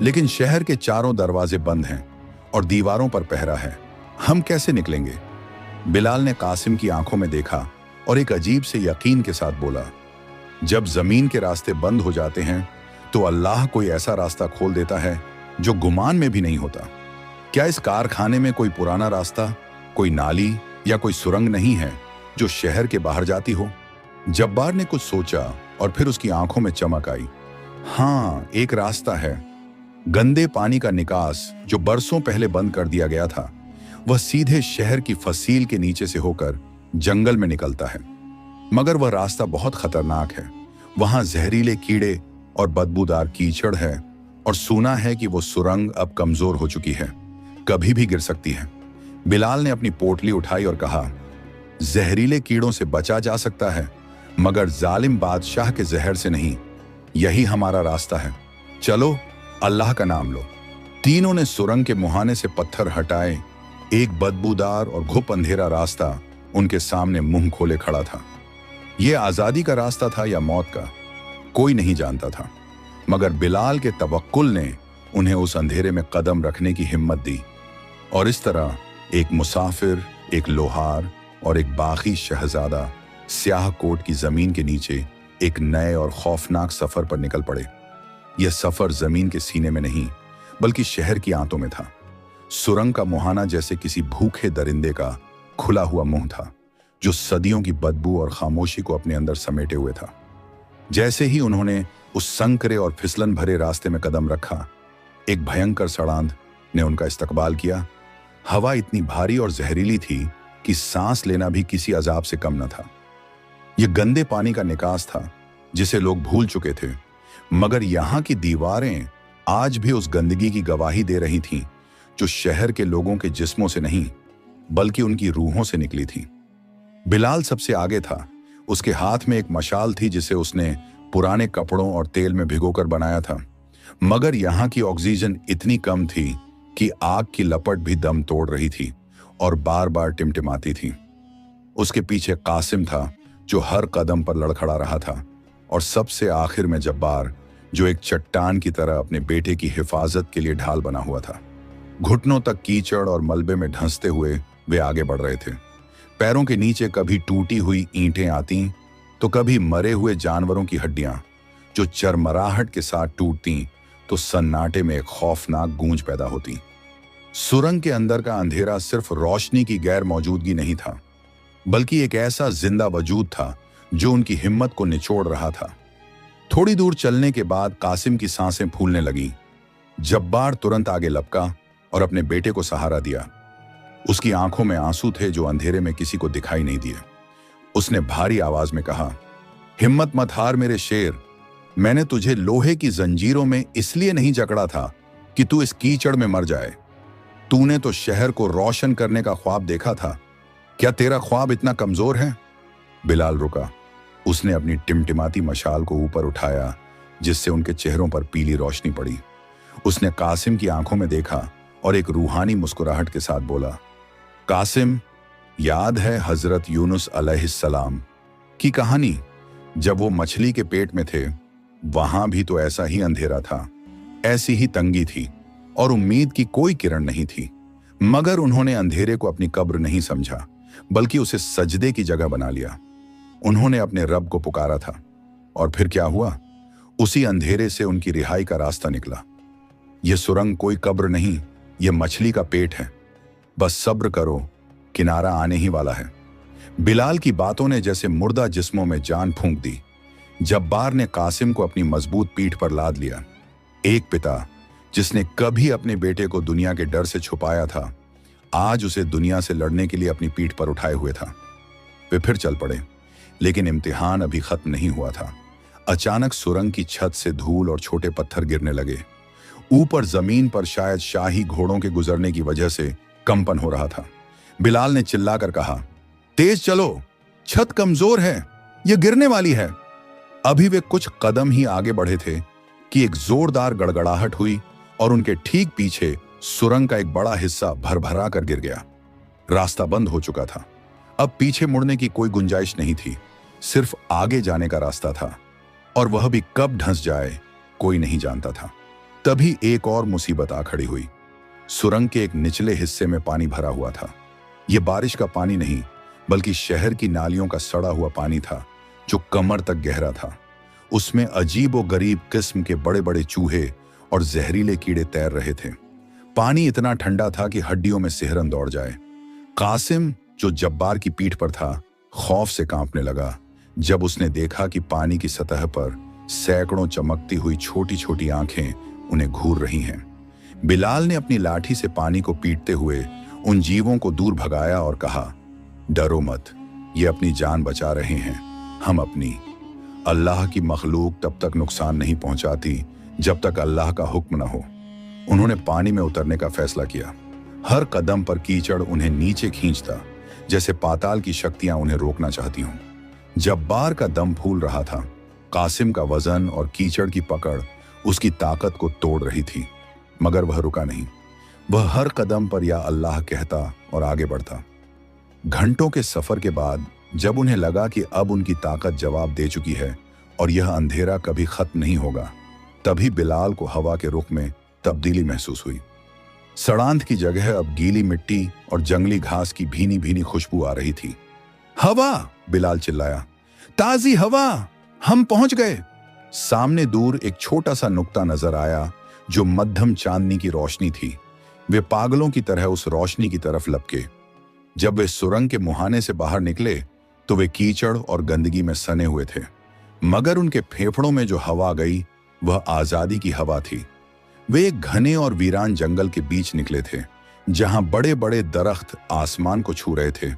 लेकिन शहर के चारों दरवाजे बंद हैं और दीवारों पर पहरा है। हम कैसे निकलेंगे? बिलाल ने कासिम की आंखों में देखा और एक अजीब से यकीन के साथ बोला, जब जमीन के रास्ते बंद हो जाते हैं तो अल्लाह कोई ऐसा रास्ता खोल देता है जो गुमान में भी नहीं होता। क्या इस कारखाने में कोई पुराना रास्ता, कोई नाली या कोई सुरंग नहीं है जो शहर के बाहर जाती हो? जब्बार ने कुछ सोचा और फिर उसकी आंखों में चमक आई। हाँ, एक रास्ता है। गंदे पानी का निकास जो बरसों पहले बंद कर दिया गया था, वह सीधे शहर की फसील के नीचे से होकर जंगल में निकलता है। मगर वह रास्ता बहुत खतरनाक है। वहां जहरीले कीड़े और बदबूदार कीचड़ है और सुना है कि वो सुरंग अब कमजोर हो चुकी है, कभी भी गिर सकती है। बिलाल ने अपनी पोटली उठाई और कहा, जहरीले कीड़ों से बचा जा सकता है मगर जालिम बादशाह के जहर से नहीं। यही हमारा रास्ता है, चलो अल्लाह का नाम लो। तीनों ने सुरंग के मुहाने से पत्थर हटाए। एक बदबूदार और घुप अंधेरा रास्ता उनके सामने मुंह खोले खड़ा था। यह आजादी का रास्ता था या मौत का, कोई नहीं जानता था। मगर बिलाल के तवक्कुल ने उन्हें उस अंधेरे में कदम रखने की हिम्मत दी और इस तरह एक मुसाफिर, एक लोहार और एक बागी शहजादा स्याह कोट की जमीन के नीचे एक नए और खौफनाक सफर पर निकल पड़े। यह सफर जमीन के सीने में नहीं बल्कि शहर की आंतों में था। सुरंग का मुहाना जैसे किसी भूखे दरिंदे का खुला हुआ मुंह था जो सदियों की बदबू और खामोशी को अपने अंदर समेटे हुए था। जैसे ही उन्होंने उस संकरे और फिसलन भरे रास्ते में कदम रखा, एक भयंकर सड़ांध ने उनका इस्तकबाल किया। हवा इतनी भारी और जहरीली थी कि सांस लेना भी किसी अजाब से कम न था। यह गंदे पानी का निकास था जिसे लोग भूल चुके थे, मगर यहां की दीवारें आज भी उस गंदगी की गवाही दे रही थीं जो शहर के लोगों के जिस्मों से नहीं बल्कि उनकी रूहों से निकली थी। बिलाल सबसे आगे था। उसके हाथ में एक मशाल थी जिसे उसने पुराने कपड़ों और तेल में भिगोकर बनाया था। मगर यहां की ऑक्सीजन इतनी कम थी कि आग की लपट भी दम तोड़ रही थी और बार बार टिमटिमाती थी। उसके पीछे कासिम था जो हर कदम पर लड़खड़ा रहा था, और सबसे आखिर में जब्बार जो एक चट्टान की तरह अपने बेटे की हिफाजत के लिए ढाल बना हुआ था। घुटनों तक कीचड़ और मलबे में ढंसते हुए वे आगे बढ़ रहे थे। पैरों के नीचे कभी टूटी हुई ईंटें आती तो कभी मरे हुए जानवरों की हड्डियां जो चरमराहट के साथ टूटती तो सन्नाटे में एक खौफनाक गूंज पैदा होती। सुरंग के अंदर का अंधेरा सिर्फ रोशनी की गैर मौजूदगी नहीं था बल्कि एक ऐसा जिंदा वजूद था जो उनकी हिम्मत को निचोड़ रहा था। थोड़ी दूर चलने के बाद कासिम की सांसें फूलने लगीं। जब्बार तुरंत आगे लपका और अपने बेटे को सहारा दिया। उसकी आंखों में आंसू थे जो अंधेरे में किसी को दिखाई नहीं दिए। उसने भारी आवाज में कहा, हिम्मत मत हार मेरे शेर। मैंने तुझे लोहे की जंजीरों में इसलिए नहीं जकड़ा था कि तू इस कीचड़ में मर जाए। तूने तो शहर को रोशन करने का ख्वाब देखा था। क्या तेरा ख्वाब इतना कमजोर है? बिलाल रुका। उसने अपनी टिमटिमाती मशाल को ऊपर उठाया जिससे उनके चेहरों पर पीली रोशनी पड़ी। उसने कासिम की आंखों में देखा और एक रूहानी मुस्कुराहट के साथ बोला, कासिम, याद है हजरत यूनुस अलैहिस्सलाम की कहानी? जब वो मछली के पेट में थे वहां भी तो ऐसा ही अंधेरा था, ऐसी ही तंगी थी और उम्मीद की कोई किरण नहीं थी। मगर उन्होंने अंधेरे को अपनी कब्र नहीं समझा बल्कि उसे सजदे की जगह बना लिया। उन्होंने अपने रब को पुकारा था और फिर क्या हुआ? उसी अंधेरे से उनकी रिहाई का रास्ता निकला। यह सुरंग कोई कब्र नहीं, यह मछली का पेट है। बस सब्र करो, किनारा आने ही वाला है। बिलाल की बातों ने जैसे मुर्दा जिस्मों में जान फूंक दी। जब्बार ने कासिम को अपनी मजबूत पीठ पर लाद लिया। एक पिता जिसने कभी अपने बेटे को दुनिया के डर से छुपाया था, आज उसे दुनिया से लड़ने के लिए अपनी पीठ पर उठाए हुए था। वे फिर चल पड़े, लेकिन इम्तिहान अभी खत्म नहीं हुआ था। अचानक सुरंग की छत से धूल और छोटे पत्थर गिरने लगे। ऊपर जमीन पर शायद शाही घोड़ों के गुजरने की वजह से कंपन हो रहा था। बिलाल ने चिल्लाकर कहा, तेज चलो, छत कमजोर है, यह गिरने वाली है। अभी वे कुछ कदम ही आगे बढ़े थे कि एक जोरदार गड़गड़ाहट हुई और उनके ठीक पीछे सुरंग का एक बड़ा हिस्सा भरभरा कर गिर गया। रास्ता बंद हो चुका था। अब पीछे मुड़ने की कोई गुंजाइश नहीं थी, सिर्फ आगे जाने का रास्ता था, और वह भी कब धंस जाए कोई नहीं जानता था। तभी एक और मुसीबत आ खड़ी हुई। सुरंग के एक निचले हिस्से में पानी भरा हुआ था। यह बारिश का पानी नहीं, बल्कि शहर की नालियों का सड़ा हुआ पानी था, जो कमर तक गहरा था। उसमें अजीब व गरीब किस्म के बड़े बड़े चूहे और जहरीले कीड़े तैर रहे थे। पानी इतना ठंडा था कि हड्डियों में सिहरन दौड़ जाए। कासिम, जो जब्बार की पीठ पर था, खौफ से कांपने लगा जब उसने देखा कि पानी की सतह पर सैकड़ों चमकती हुई छोटी छोटी आंखें उन्हें घूर रही हैं। बिलाल ने अपनी लाठी से पानी को पीटते हुए उन जीवों को दूर भगाया और कहा, डरो मत, ये अपनी जान बचा रहे हैं, हम अपनी। अल्लाह की मखलूक तब तक नुकसान नहीं पहुंचाती जब तक अल्लाह का हुक्म न हो। उन्होंने पानी में उतरने का फैसला किया। हर कदम पर कीचड़ उन्हें नीचे खींचता, जैसे पाताल की शक्तियां उन्हें रोकना चाहती हों। जब्बार का दम फूल रहा था। कासिम का वजन और कीचड़ की पकड़ उसकी ताकत को तोड़ रही थी, मगर वह रुका नहीं। वह हर कदम पर या अल्लाह कहता और आगे बढ़ता। घंटों के सफर के बाद जब उन्हें लगा कि अब उनकी ताकत जवाब दे चुकी है और यह अंधेरा कभी खत्म नहीं होगा, तभी बिलाल को हवा के रुख में तब्दीली महसूस हुई। सड़ांत की जगह अब गीली मिट्टी और जंगली घास की भीनी भीनी खुशबू आ रही थी। हवा! बिलाल चिल्लाया, ताजी हवा! हम पहुंच गए। सामने दूर एक छोटा सा नुक्ता नजर आया जो मध्यम चांदनी की रोशनी थी। वे पागलों की तरह उस रोशनी की तरफ लपके। जब वे सुरंग के मुहाने से बाहर निकले तो वे कीचड़ और गंदगी में सने हुए थे, मगर उनके फेफड़ों में जो हवा गई वह आजादी की हवा थी। वे एक घने और वीरान जंगल के बीच निकले थे, जहां बड़े बड़े दरख्त आसमान को छू रहे थे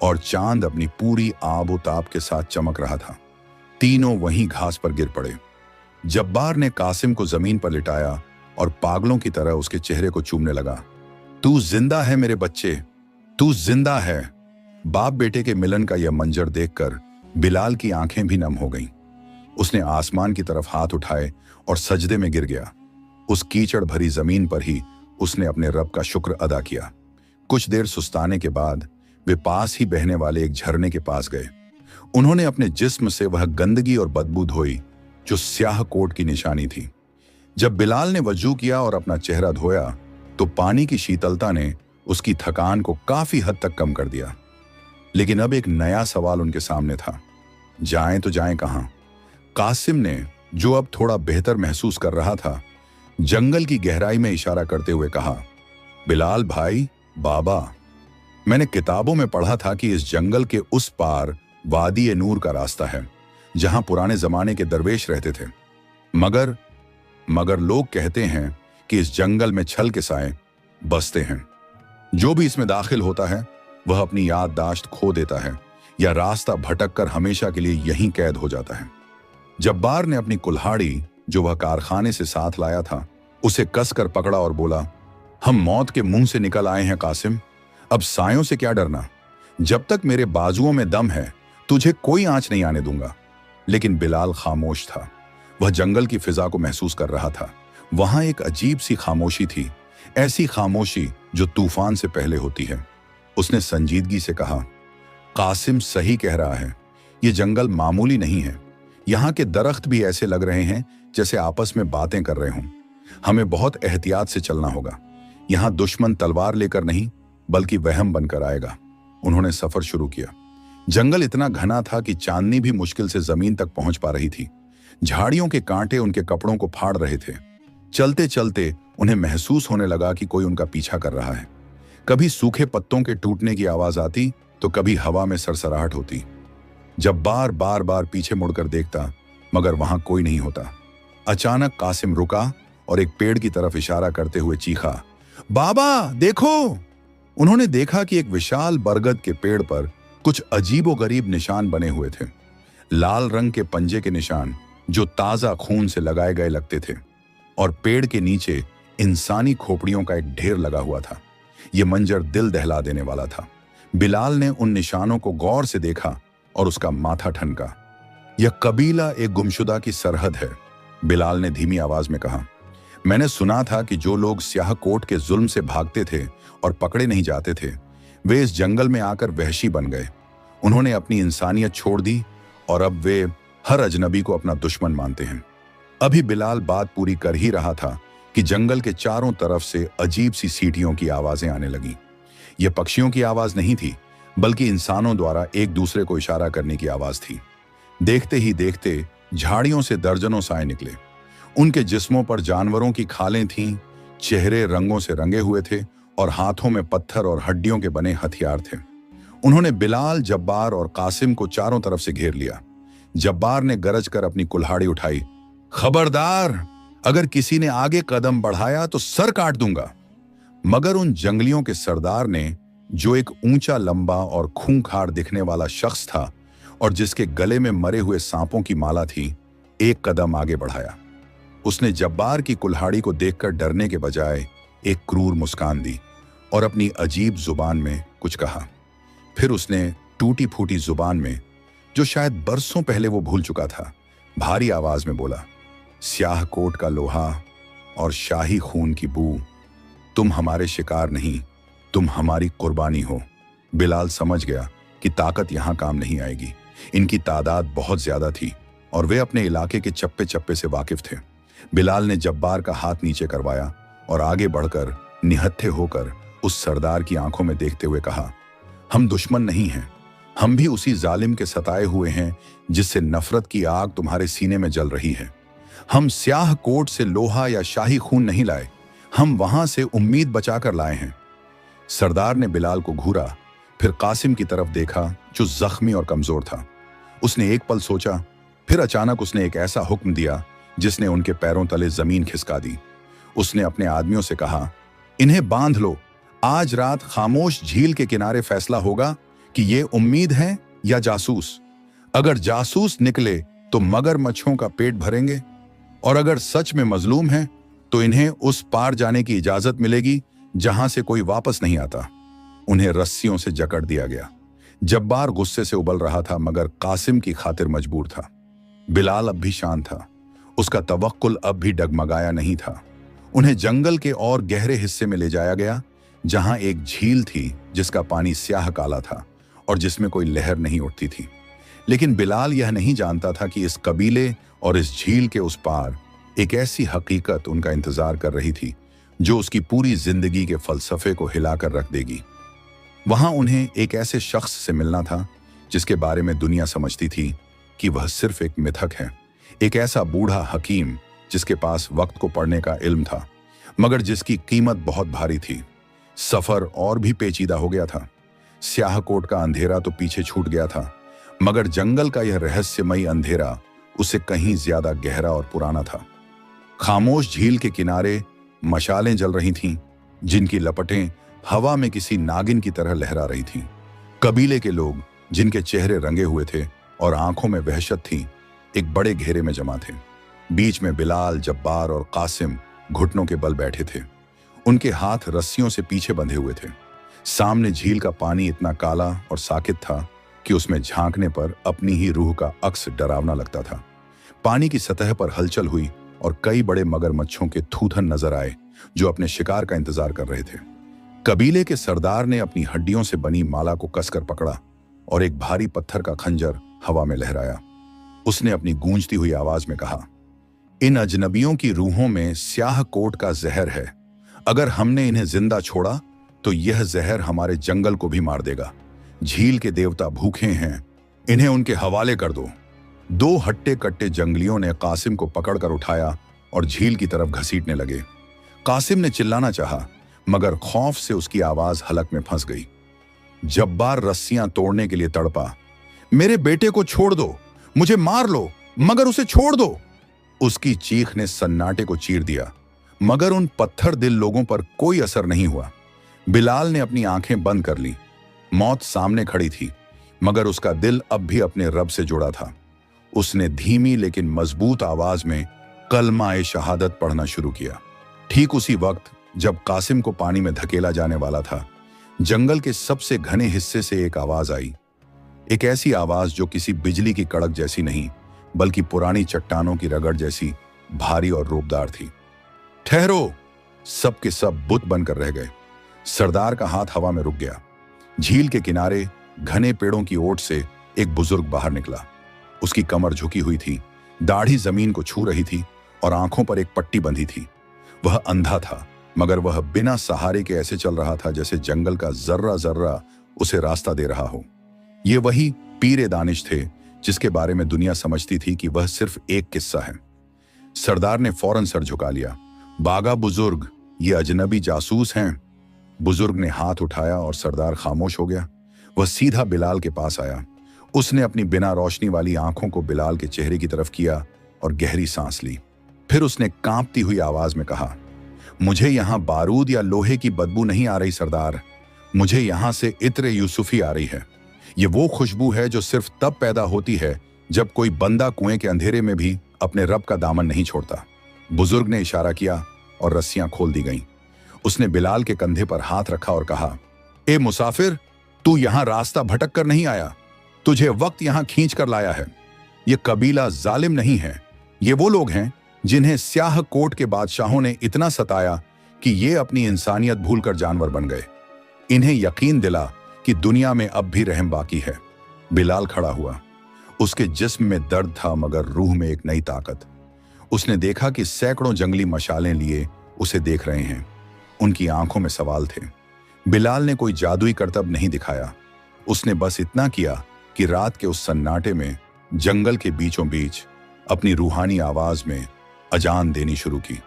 और चांद अपनी पूरी आबोताब के साथ चमक रहा था। तीनों वहीं घास पर गिर पड़े। जब्बार ने कासिम को जमीन पर लिटाया और पागलों की तरह उसके चेहरे को चूमने लगा। तू जिंदा है मेरे बच्चे, तू जिंदा है। बाप बेटे के मिलन का यह मंजर देखकर बिलाल की आंखें भी नम हो गईं। उसने आसमान की तरफ हाथ उठाए और सजदे में गिर गया। उस कीचड़ भरी जमीन पर ही उसने अपने रब का शुक्र अदा किया। कुछ देर सुस्ताने के बाद वे पास ही बहने वाले एक झरने के पास गए। उन्होंने अपने जिस्म से वह गंदगी और बदबू धोई जो स्याह कोट की निशानी थी। जब बिलाल ने वजू किया और अपना चेहरा धोया तो पानी की शीतलता ने उसकी थकान को काफी हद तक कम कर दिया। लेकिन अब एक नया सवाल उनके सामने था, जाएं तो जाएं कहां? कासिम ने, जो अब थोड़ा बेहतर महसूस कर रहा था, जंगल की गहराई में इशारा करते हुए कहा, बिलाल भाई, बाबा, मैंने किताबों में पढ़ा था कि इस जंगल के उस पार वादी ए नूर का रास्ता है, जहां पुराने जमाने के दरवेश रहते थे। मगर लोग कहते हैं कि इस जंगल में छल के साए बसते हैं। जो भी इसमें दाखिल होता है वह अपनी याददाश्त खो देता है या रास्ता भटक कर हमेशा के लिए यहीं कैद हो जाता है। जब्बार ने अपनी कुल्हाड़ी, जो वह कारखाने से साथ लाया था, उसे कसकर पकड़ा और बोला, हम मौत के मुंह से निकल आए हैं कासिम, अब सायों से क्या डरना। जब तक मेरे बाजुओं में दम है तुझे कोई आंच नहीं आने दूंगा। लेकिन बिलाल खामोश था। वह जंगल की फिजा को महसूस कर रहा था। वहां एक अजीब सी खामोशी थी, ऐसी खामोशी जो तूफान से पहले होती है। उसने संजीदगी से कहा, कासिम सही कह रहा है, ये जंगल मामूली नहीं है। यहाँ के दरख्त भी ऐसे लग रहे हैं जैसे आपस में बातें कर रहे हों। हमें बहुत एहतियात से चलना होगा। यहाँ दुश्मन तलवार लेकर नहीं बल्कि वहम बनकर आएगा। उन्होंने सफर शुरू किया। जंगल इतना घना था कि चांदनी भी मुश्किल से जमीन तक पहुंच पा रही थी। झाड़ियों के कांटे उनके कपड़ों को फाड़ रहे थे। चलते चलते उन्हें महसूस होने लगा कि कोई उनका पीछा कर रहा है। कभी सूखे पत्तों के टूटने की आवाज आती तो कभी हवा में सरसराहट होती। जब बार बार पीछे मुड़कर देखता मगर वहां कोई नहीं होता। अचानक कासिम रुका और एक पेड़ की तरफ इशारा करते हुए चीखा, बाबा देखो। उन्होंने देखा कि एक विशाल बरगद के पेड़ पर कुछ अजीबोगरीब निशान बने हुए थे। लाल रंग के पंजे के निशान जो ताजा खून से लगाए गए लगते थे, और पेड़ के नीचे इंसानी खोपड़ियों का एक ढेर लगा हुआ था। यह मंजर दिल दहला देने वाला था। बिलाल ने उन निशानों को गौर से देखा और उसका माथा ठनका। यह कबीला एक गुमशुदा की सरहद है, बिलाल ने धीमी आवाज में कहा। मैंने सुना था कि जो लोग स्याहकोट के जुल्म से भागते थे और पकड़े नहीं जाते थे, वे इस जंगल में आकर वहशी बन गए। उन्होंने अपनी इंसानियत छोड़ दी और अब वे हर अजनबी को अपना दुश्मन मानते हैं। अभी बिलाल बात पूरी कर ही रहा था कि जंगल के चारों तरफ से अजीब सी सीटियों की आवाजें आने लगीं। ये पक्षियों की आवाज नहीं थी, बल्कि इंसानों द्वारा एक दूसरे को इशारा करने की आवाज थी। देखते ही देखते झाड़ियों से दर्जनों साए निकले। उनके जिस्मों पर जानवरों की खालें थीं, चेहरे रंगों से रंगे हुए थे और हाथों में पत्थर और हड्डियों के बने हथियार थे। उन्होंने बिलाल, जब्बार और कासिम को चारों तरफ से घेर लिया। जब्बार ने गरज कर अपनी कुल्हाड़ी उठाई। खबरदार, अगर किसी ने आगे कदम बढ़ाया तो सर काट दूंगा। मगर उन जंगलियों के सरदार ने, जो एक ऊंचा, लंबा और खूंखार दिखने वाला शख्स था और जिसके गले में मरे हुए सांपों की माला थी, एक कदम आगे बढ़ाया। उसने जब्बार की कुल्हाड़ी को देखकर डरने के बजाय एक क्रूर मुस्कान दी और अपनी अजीब जुबान में कुछ कहा। फिर उसने टूटी फूटी जुबान में, जो शायद बरसों पहले वो भूल चुका था, भारी आवाज में बोला, स्याह कोट का लोहा और शाही खून की बू, तुम हमारे शिकार नहीं, तुम हमारी कुर्बानी हो। बिलाल समझ गया कि ताकत यहां काम नहीं आएगी। इनकी तादाद बहुत ज्यादा थी और वे अपने इलाके के चप्पे चप्पे से वाकिफ थे। बिलाल ने जब्बार का हाथ नीचे करवाया और आगे बढ़कर निहत्थे होकर उस सरदार की आंखों में देखते हुए कहा, हम दुश्मन नहीं हैं, हम भी उसी जालिम के सताए हुए हैं जिससे नफरत की आग तुम्हारे सीने में जल रही है। हम स्याह कोट से लोहा या शाही खून नहीं लाए, हम वहां से उम्मीद बचाकर लाए हैं। सरदार ने बिलाल को घूरा, फिर कासिम की तरफ देखा जो जख्मी और कमजोर था। उसने एक पल सोचा, फिर अचानक उसने एक ऐसा हुक्म दिया जिसने उनके पैरों तले जमीन खिसका दी। उसने अपने आदमियों से कहा, इन्हें बांध लो, आज रात खामोश झील के किनारे फैसला होगा कि ये उम्मीद है या जासूस। अगर जासूस निकले तो मगरमच्छों का पेट भरेंगे और अगर सच में मजलूम है तो इन्हें उस पार जाने की इजाजत मिलेगी जहां से कोई वापस नहीं आता। उन्हें रस्सियों से जकड़ दिया गया। जब्बार गुस्से से उबल रहा था, मगर कासिम की खातिर मजबूर था। बिलाल अब भी शांत था, उसका तवक्कुल अब भी डगमगाया नहीं था। उन्हें जंगल के और गहरे हिस्से में ले जाया गया, जहां एक झील थी जिसका पानी स्याह काला था और जिसमें कोई लहर नहीं उठती थी। लेकिन बिलाल यह नहीं जानता था कि इस कबीले और इस झील के उस पार एक ऐसी हकीकत उनका इंतजार कर रही थी जो उसकी पूरी जिंदगी के फलसफे को हिलाकर रख देगी। वहां उन्हें एक ऐसे शख्स से मिलना था जिसके बारे में दुनिया समझती थी कि वह सिर्फ एक मिथक है, एक ऐसा बूढ़ा हकीम जिसके पास वक्त को पढ़ने का इल्म था, मगर जिसकी कीमत बहुत भारी थी। सफर और भी पेचीदा हो गया था। स्याहकोट का अंधेरा तो पीछे छूट गया था, मगर जंगल का यह रहस्यमयी अंधेरा उससे कहीं ज्यादा गहरा और पुराना था। खामोश झील के किनारे मशालें जल रही थीं, जिनकी लपटें हवा में किसी नागिन की तरह लहरा रही थीं। कबीले के लोग, जिनके चेहरे रंगे हुए थे और आंखों में वहशत थी, एक बड़े घेरे में जमा थे। बीच में बिलाल, जब्बार और कासिम घुटनों के बल बैठे थे। उनके हाथ रस्सियों से पीछे बंधे हुए थे। सामने झील का पानी इतना काला और साकित था कि उसमें झांकने पर अपनी ही रूह का अक्स डरावना लगता था। पानी की सतह पर हलचल हुई और कई बड़े मगरमच्छों के थूथन नजर आए जो अपने शिकार का इंतजार कर रहे थे। कबीले के सरदार ने अपनी हड्डियों से बनी माला को कसकर पकड़ा और एक भारी पत्थर का खंजर हवा में लहराया। उसने अपनी गूंजती हुई आवाज में कहा, इन अजनबियों की रूहों में स्याह कोट का जहर है। अगर हमने इन्हें जिंदा छोड़ा तो यह जहर हमारे जंगल को भी मार देगा। झील के देवता भूखे हैं, इन्हें उनके हवाले कर दो। दो हट्टे कट्टे जंगलियों ने कासिम को पकड़कर उठाया और झील की तरफ घसीटने लगे। कासिम ने चिल्लाना चाहा, मगर खौफ से उसकी आवाज हलक में फंस गई। जब्बार रस्सियां तोड़ने के लिए तड़पा, मेरे बेटे को छोड़ दो, मुझे मार लो, मगर उसे छोड़ दो। उसकी चीख ने सन्नाटे को चीर दिया, मगर उन पत्थर दिल लोगों पर कोई असर नहीं हुआ। बिलाल ने अपनी आंखें बंद कर ली। मौत सामने खड़ी थी, मगर उसका दिल अब भी अपने रब से जुड़ा था। उसने धीमी लेकिन मजबूत आवाज में कलमा-ए शहादत पढ़ना शुरू किया। ठीक उसी वक्त जब कासिम को पानी में धकेला जाने वाला था, जंगल के सबसे घने हिस्से से एक आवाज आई। एक ऐसी आवाज जो किसी बिजली की कड़क जैसी नहीं, बल्कि पुरानी चट्टानों की रगड़ जैसी भारी और रूपदार थी। ठहरो! सब के सब बुत बनकर रह गए। सरदार का हाथ हवा में रुक गया। झील के किनारे घने पेड़ों की ओट से एक बुजुर्ग बाहर निकला। उसकी कमर झुकी हुई थी, दाढ़ी जमीन को छू रही थी और आंखों पर एक पट्टी बंधी थी। वह अंधा था, मगर वह बिना सहारे के ऐसे चल रहा था जैसे जंगल का जर्रा जर्रा उसे रास्ता दे रहा हो। ये वही पीर दानिश थे जिसके बारे में दुनिया समझती थी कि वह सिर्फ एक किस्सा है। सरदार ने फौरन सर झुका लिया। बागा बुजुर्ग, ये अजनबी जासूस हैं। बुजुर्ग ने हाथ उठाया और सरदार खामोश हो गया। वह सीधा बिलाल के पास आया। उसने अपनी बिना रोशनी वाली आंखों को बिलाल के चेहरे की तरफ किया और गहरी सांस ली। फिर उसने कांपती हुई आवाज में कहा, मुझे यहां बारूद या लोहे की बदबू नहीं आ रही सरदार, मुझे यहां से इत्र यूसुफी आ रही है। ये वो खुशबू है जो सिर्फ तब पैदा होती है जब कोई बंदा कुएं के अंधेरे में भी अपने रब का दामन नहीं छोड़ता। बुजुर्ग ने इशारा किया और रस्सियां खोल दी गईं। उसने बिलाल के कंधे पर हाथ रखा और कहा, ए मुसाफिर, तू यहां रास्ता भटक कर नहीं आया, तुझे वक्त यहां खींच कर लाया है। ये कबीला जालिम नहीं है, ये वो लोग हैं जिन्हें स्याह कोट के बादशाहों ने इतना सताया कि ये अपनी इंसानियत भूलकर जानवर बन गए। इन्हें यकीन दिला कि दुनिया में अब भी रहम बाकी है। बिलाल खड़ा हुआ। उसके जिस्म में दर्द था मगर रूह में एक नई ताकत। उसने देखा कि सैकड़ों जंगली मशालें लिए उसे देख रहे हैं। उनकी आंखों में सवाल थे। बिलाल ने कोई जादुई करतब नहीं दिखाया। उसने बस इतना किया कि रात के उस सन्नाटे में जंगल के बीचों बीच अपनी रूहानी आवाज में अजान देनी शुरू की।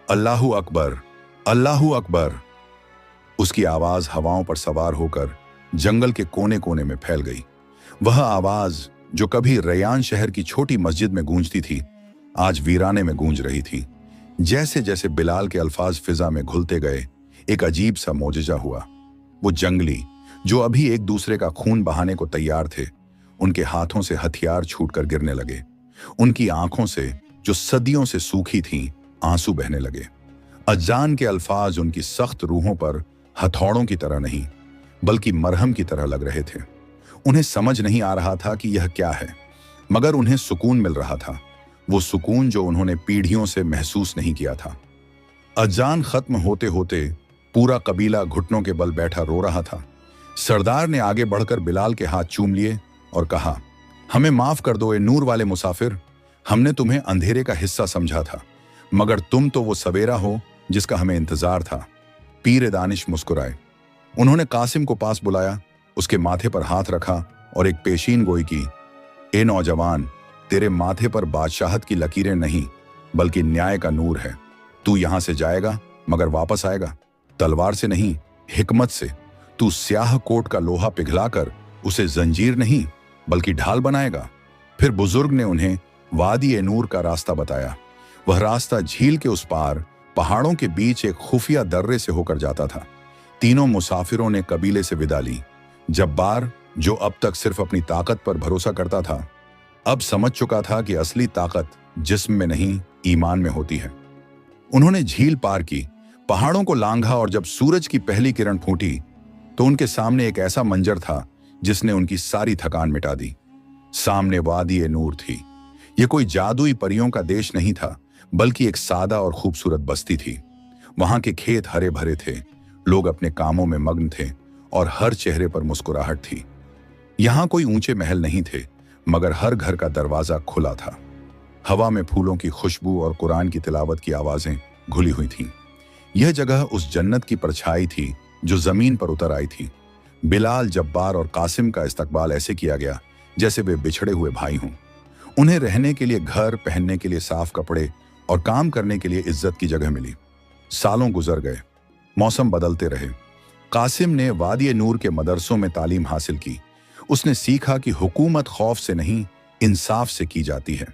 अल्लाहू अकबर, अल्लाहू अकबर। उसकी आवाज हवाओं पर सवार होकर जंगल के कोने कोने में फैल गई। वह आवाज जो कभी रैयान शहर की छोटी मस्जिद में गूंजती थी, आज वीराने में गूंज रही थी। जैसे जैसे बिलाल के अल्फाज फिजा में घुलते गए, एक अजीब सा मोजज़ा हुआ। वो जंगली जो अभी एक दूसरे का खून बहाने को तैयार थे, उनके हाथों से हथियार छूटकर गिरने लगे। उनकी आंखों से जो सदियों से सूखी थीं, आंसू बहने लगे। अजान के अल्फाज उनकी सख्त रूहों पर हथौड़ों की तरह नहीं बल्कि मरहम की तरह लग रहे थे। उन्हें समझ नहीं आ रहा था कि यह क्या है, मगर उन्हें सुकून मिल रहा था, वो सुकून जो उन्होंने पीढ़ियों से महसूस नहीं किया था। अजान खत्म होते होते पूरा कबीला घुटनों के बल बैठा रो रहा था। सरदार ने आगे बढ़कर बिलाल के हाथ चूम लिए और कहा, हमें माफ कर दो ए नूर वाले मुसाफिर, हमने तुम्हें अंधेरे का हिस्सा समझा था, मगर तुम तो वो सवेरा हो जिसका हमें इंतजार था। पीर दानिश मुस्कुराए। उन्होंने कासिम को पास बुलाया, उसके माथे पर हाथ रखा और एक पेशीन गोई की। ए नौजवान, तेरे माथे पर बादशाहत की लकीरें नहीं बल्कि न्याय का नूर है। तू यहां से जाएगा मगर वापस आएगा, तलवार से नहीं, हिकमत से। तू स्याह कोट का लोहा पिघलाकर उसे जंजीर नहीं बल्कि ढाल बनाएगा। फिर बुजुर्ग ने उन्हें वादी ए नूर का रास्ता बताया। वह रास्ता झील के उस पार पहाड़ों के बीच एक खुफिया दर्रे से होकर जाता था। तीनों मुसाफिरों ने कबीले से विदा ली। जब्बार, जो अब तक सिर्फ अपनी ताकत पर भरोसा करता था, अब समझ चुका था कि असली ताकत जिस्म में नहीं, ईमान में होती है। उन्होंने झील पार की, पहाड़ों को लांघा और जब सूरज की पहली किरण फूटी तो उनके सामने एक ऐसा मंजर था जिसने उनकी सारी थकान मिटा दी। सामने वादी ए नूर थी। यह कोई जादुई परियों का देश नहीं था बल्कि एक सादा और खूबसूरत बस्ती थी। वहां के खेत हरे भरे थे, लोग अपने कामों में मग्न थे और हर चेहरे पर मुस्कुराहट थी। यहां कोई ऊंचे महल नहीं थे मगर हर घर का दरवाजा खुला था। हवा में फूलों की खुशबू और कुरान की तिलावत की आवाजें घुली हुई थीं। यह जगह उस जन्नत की परछाई थी जो जमीन पर उतर आई थी। बिलाल, जब्बार और कासिम का इस्तकबाल ऐसे किया गया जैसे वे बिछड़े हुए भाई हों। उन्हें रहने के लिए घर, पहनने के लिए साफ कपड़े और काम करने के लिए इज्जत की जगह मिली। सालों गुजर गए, मौसम बदलते रहे। कासिम ने वादी नूर के मदरसों में तालीम हासिल की। उसने सीखा कि हुकूमत खौफ से नहीं, इंसाफ से की जाती है।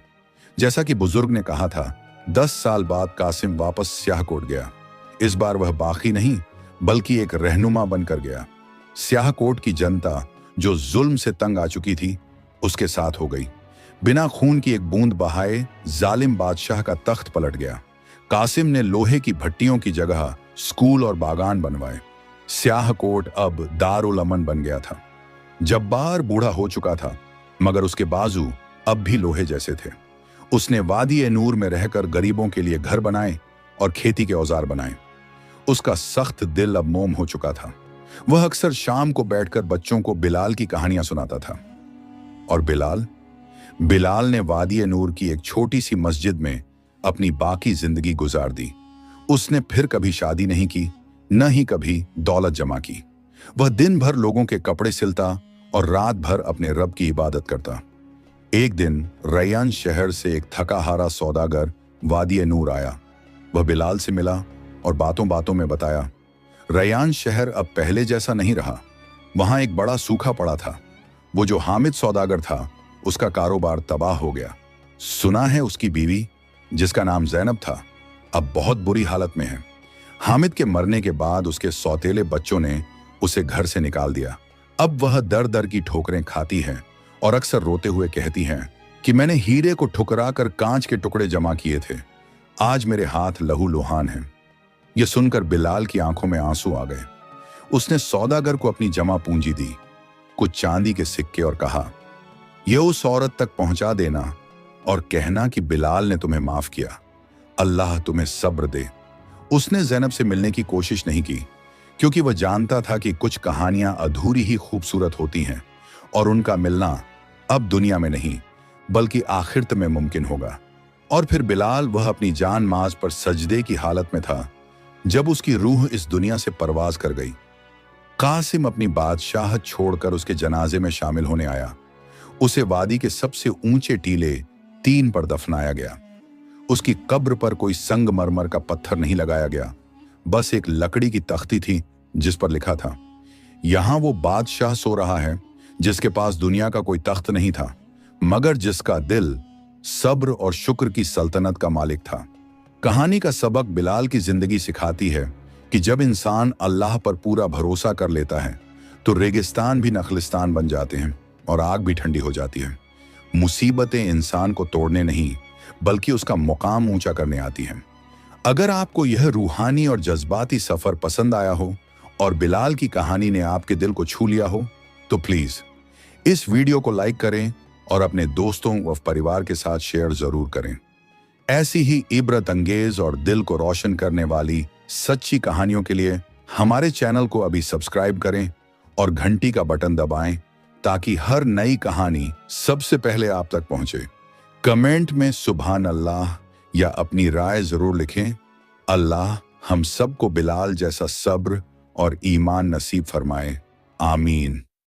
जैसा कि बुजुर्ग ने कहा था, 10 साल बाद कासिम वापस स्याहकोट गया। इस बार वह बाकी नहीं बल्कि एक रहनुमा बनकर गया। स्याहकोट की जनता जो जुल्म से तंग आ चुकी थी, उसके साथ हो गई। बिना खून की एक बूंद बहाए जालिम बादशाह का तख्त पलट गया। कासिम ने लोहे की भट्टियों की जगह स्कूल और बागान बनवाए। स्याहकोट अब दारुल अमन बन गया था। जब्बार बूढ़ा हो चुका था मगर उसके बाजू अब भी लोहे जैसे थे। उसने वादी ए नूर में रहकर गरीबों के लिए घर बनाए और खेती के औजार बनाए। उसका सख्त दिल अब मोम हो चुका था। वह अक्सर शाम को बैठकर बच्चों को बिलाल की कहानियां सुनाता था। और बिलाल ने वादी ए नूर की एक छोटी सी मस्जिद में अपनी बाकी जिंदगी गुजार दी। उसने फिर कभी शादी नहीं की, न ही कभी दौलत जमा की। वह दिन भर लोगों के कपड़े सिलता और रात भर अपने रब की इबादत करता। एक दिन रैयान शहर से एक थका हारा सौदागर वादी नूर आया। वह बिलाल से मिला और बातों बातों में बताया, रैयान शहर अब पहले जैसा नहीं रहा। वहां एक बड़ा सूखा पड़ा था। वो जो हामिद सौदागर था, उसका कारोबार तबाह हो गया। सुना है उसकी बीवी, जिसका नाम जैनब था, अब बहुत बुरी हालत में है। हामिद के मरने के बाद उसके सौतेले बच्चों ने उसे घर से निकाल दिया। अब वह दर दर की ठोकरें खाती है और अक्सर रोते हुए कहती हैं कि मैंने हीरे को ठुकरा कर कांच के टुकड़े जमा किए थे, आज मेरे हाथ लहू लुहान हैं। यह सुनकर बिलाल की आंखों में आंसू आ गए। उसने सौदागर को अपनी जमा पूंजी दी, कुछ चांदी के सिक्के, और कहा, यह उस औरत तक पहुंचा देना और कहना कि बिलाल ने तुम्हें माफ किया, अल्लाह तुम्हें सब्र दे। उसने जैनब से मिलने की कोशिश नहीं की, क्योंकि वह जानता था कि कुछ कहानियां अधूरी ही खूबसूरत होती हैं और उनका मिलना अब दुनिया में नहीं बल्कि आखिरत में मुमकिन होगा। और फिर बिलाल, वह अपनी जान माज पर सजदे की हालत में था जब उसकी रूह इस दुनिया से परवाज कर गई। कासिम अपनी बादशाहत छोड़कर उसके जनाजे में शामिल होने आया। उसे वादी के सबसे ऊंचे टीले 3 पर दफनाया गया। उसकी कब्र पर कोई संगमरमर का पत्थर नहीं लगाया गया, बस एक लकड़ी की तख्ती थी जिस पर लिखा था, यहां वो बादशाह सो रहा है जिसके पास दुनिया का कोई तख्त नहीं था, मगर जिसका दिल सब्र और शुक्र की सल्तनत का मालिक था। कहानी का सबक बिलाल की जिंदगी सिखाती है कि जब इंसान अल्लाह पर पूरा भरोसा कर लेता है तो रेगिस्तान भी नखलिस्तान बन जाते हैं और आग भी ठंडी हो जाती है। मुसीबतें इंसान को तोड़ने नहीं बल्कि उसका मुकाम ऊंचा करने आती हैं। अगर आपको यह रूहानी और जज्बाती सफर पसंद आया हो और बिलाल की कहानी ने आपके दिल को छू लिया हो, तो प्लीज इस वीडियो को लाइक करें और अपने दोस्तों व परिवार के साथ शेयर जरूर करें। ऐसी ही इबरत अंगेज और दिल को रोशन करने वाली सच्ची कहानियों के लिए हमारे चैनल को अभी सब्सक्राइब करें और घंटी का बटन दबाएं ताकि हर नई कहानी सबसे पहले आप तक पहुंचे। कमेंट में सुभान अल्लाह या अपनी राय जरूर लिखें। अल्लाह हम सबको बिलाल जैसा सब्र और ईमान नसीब फरमाए। आमीन।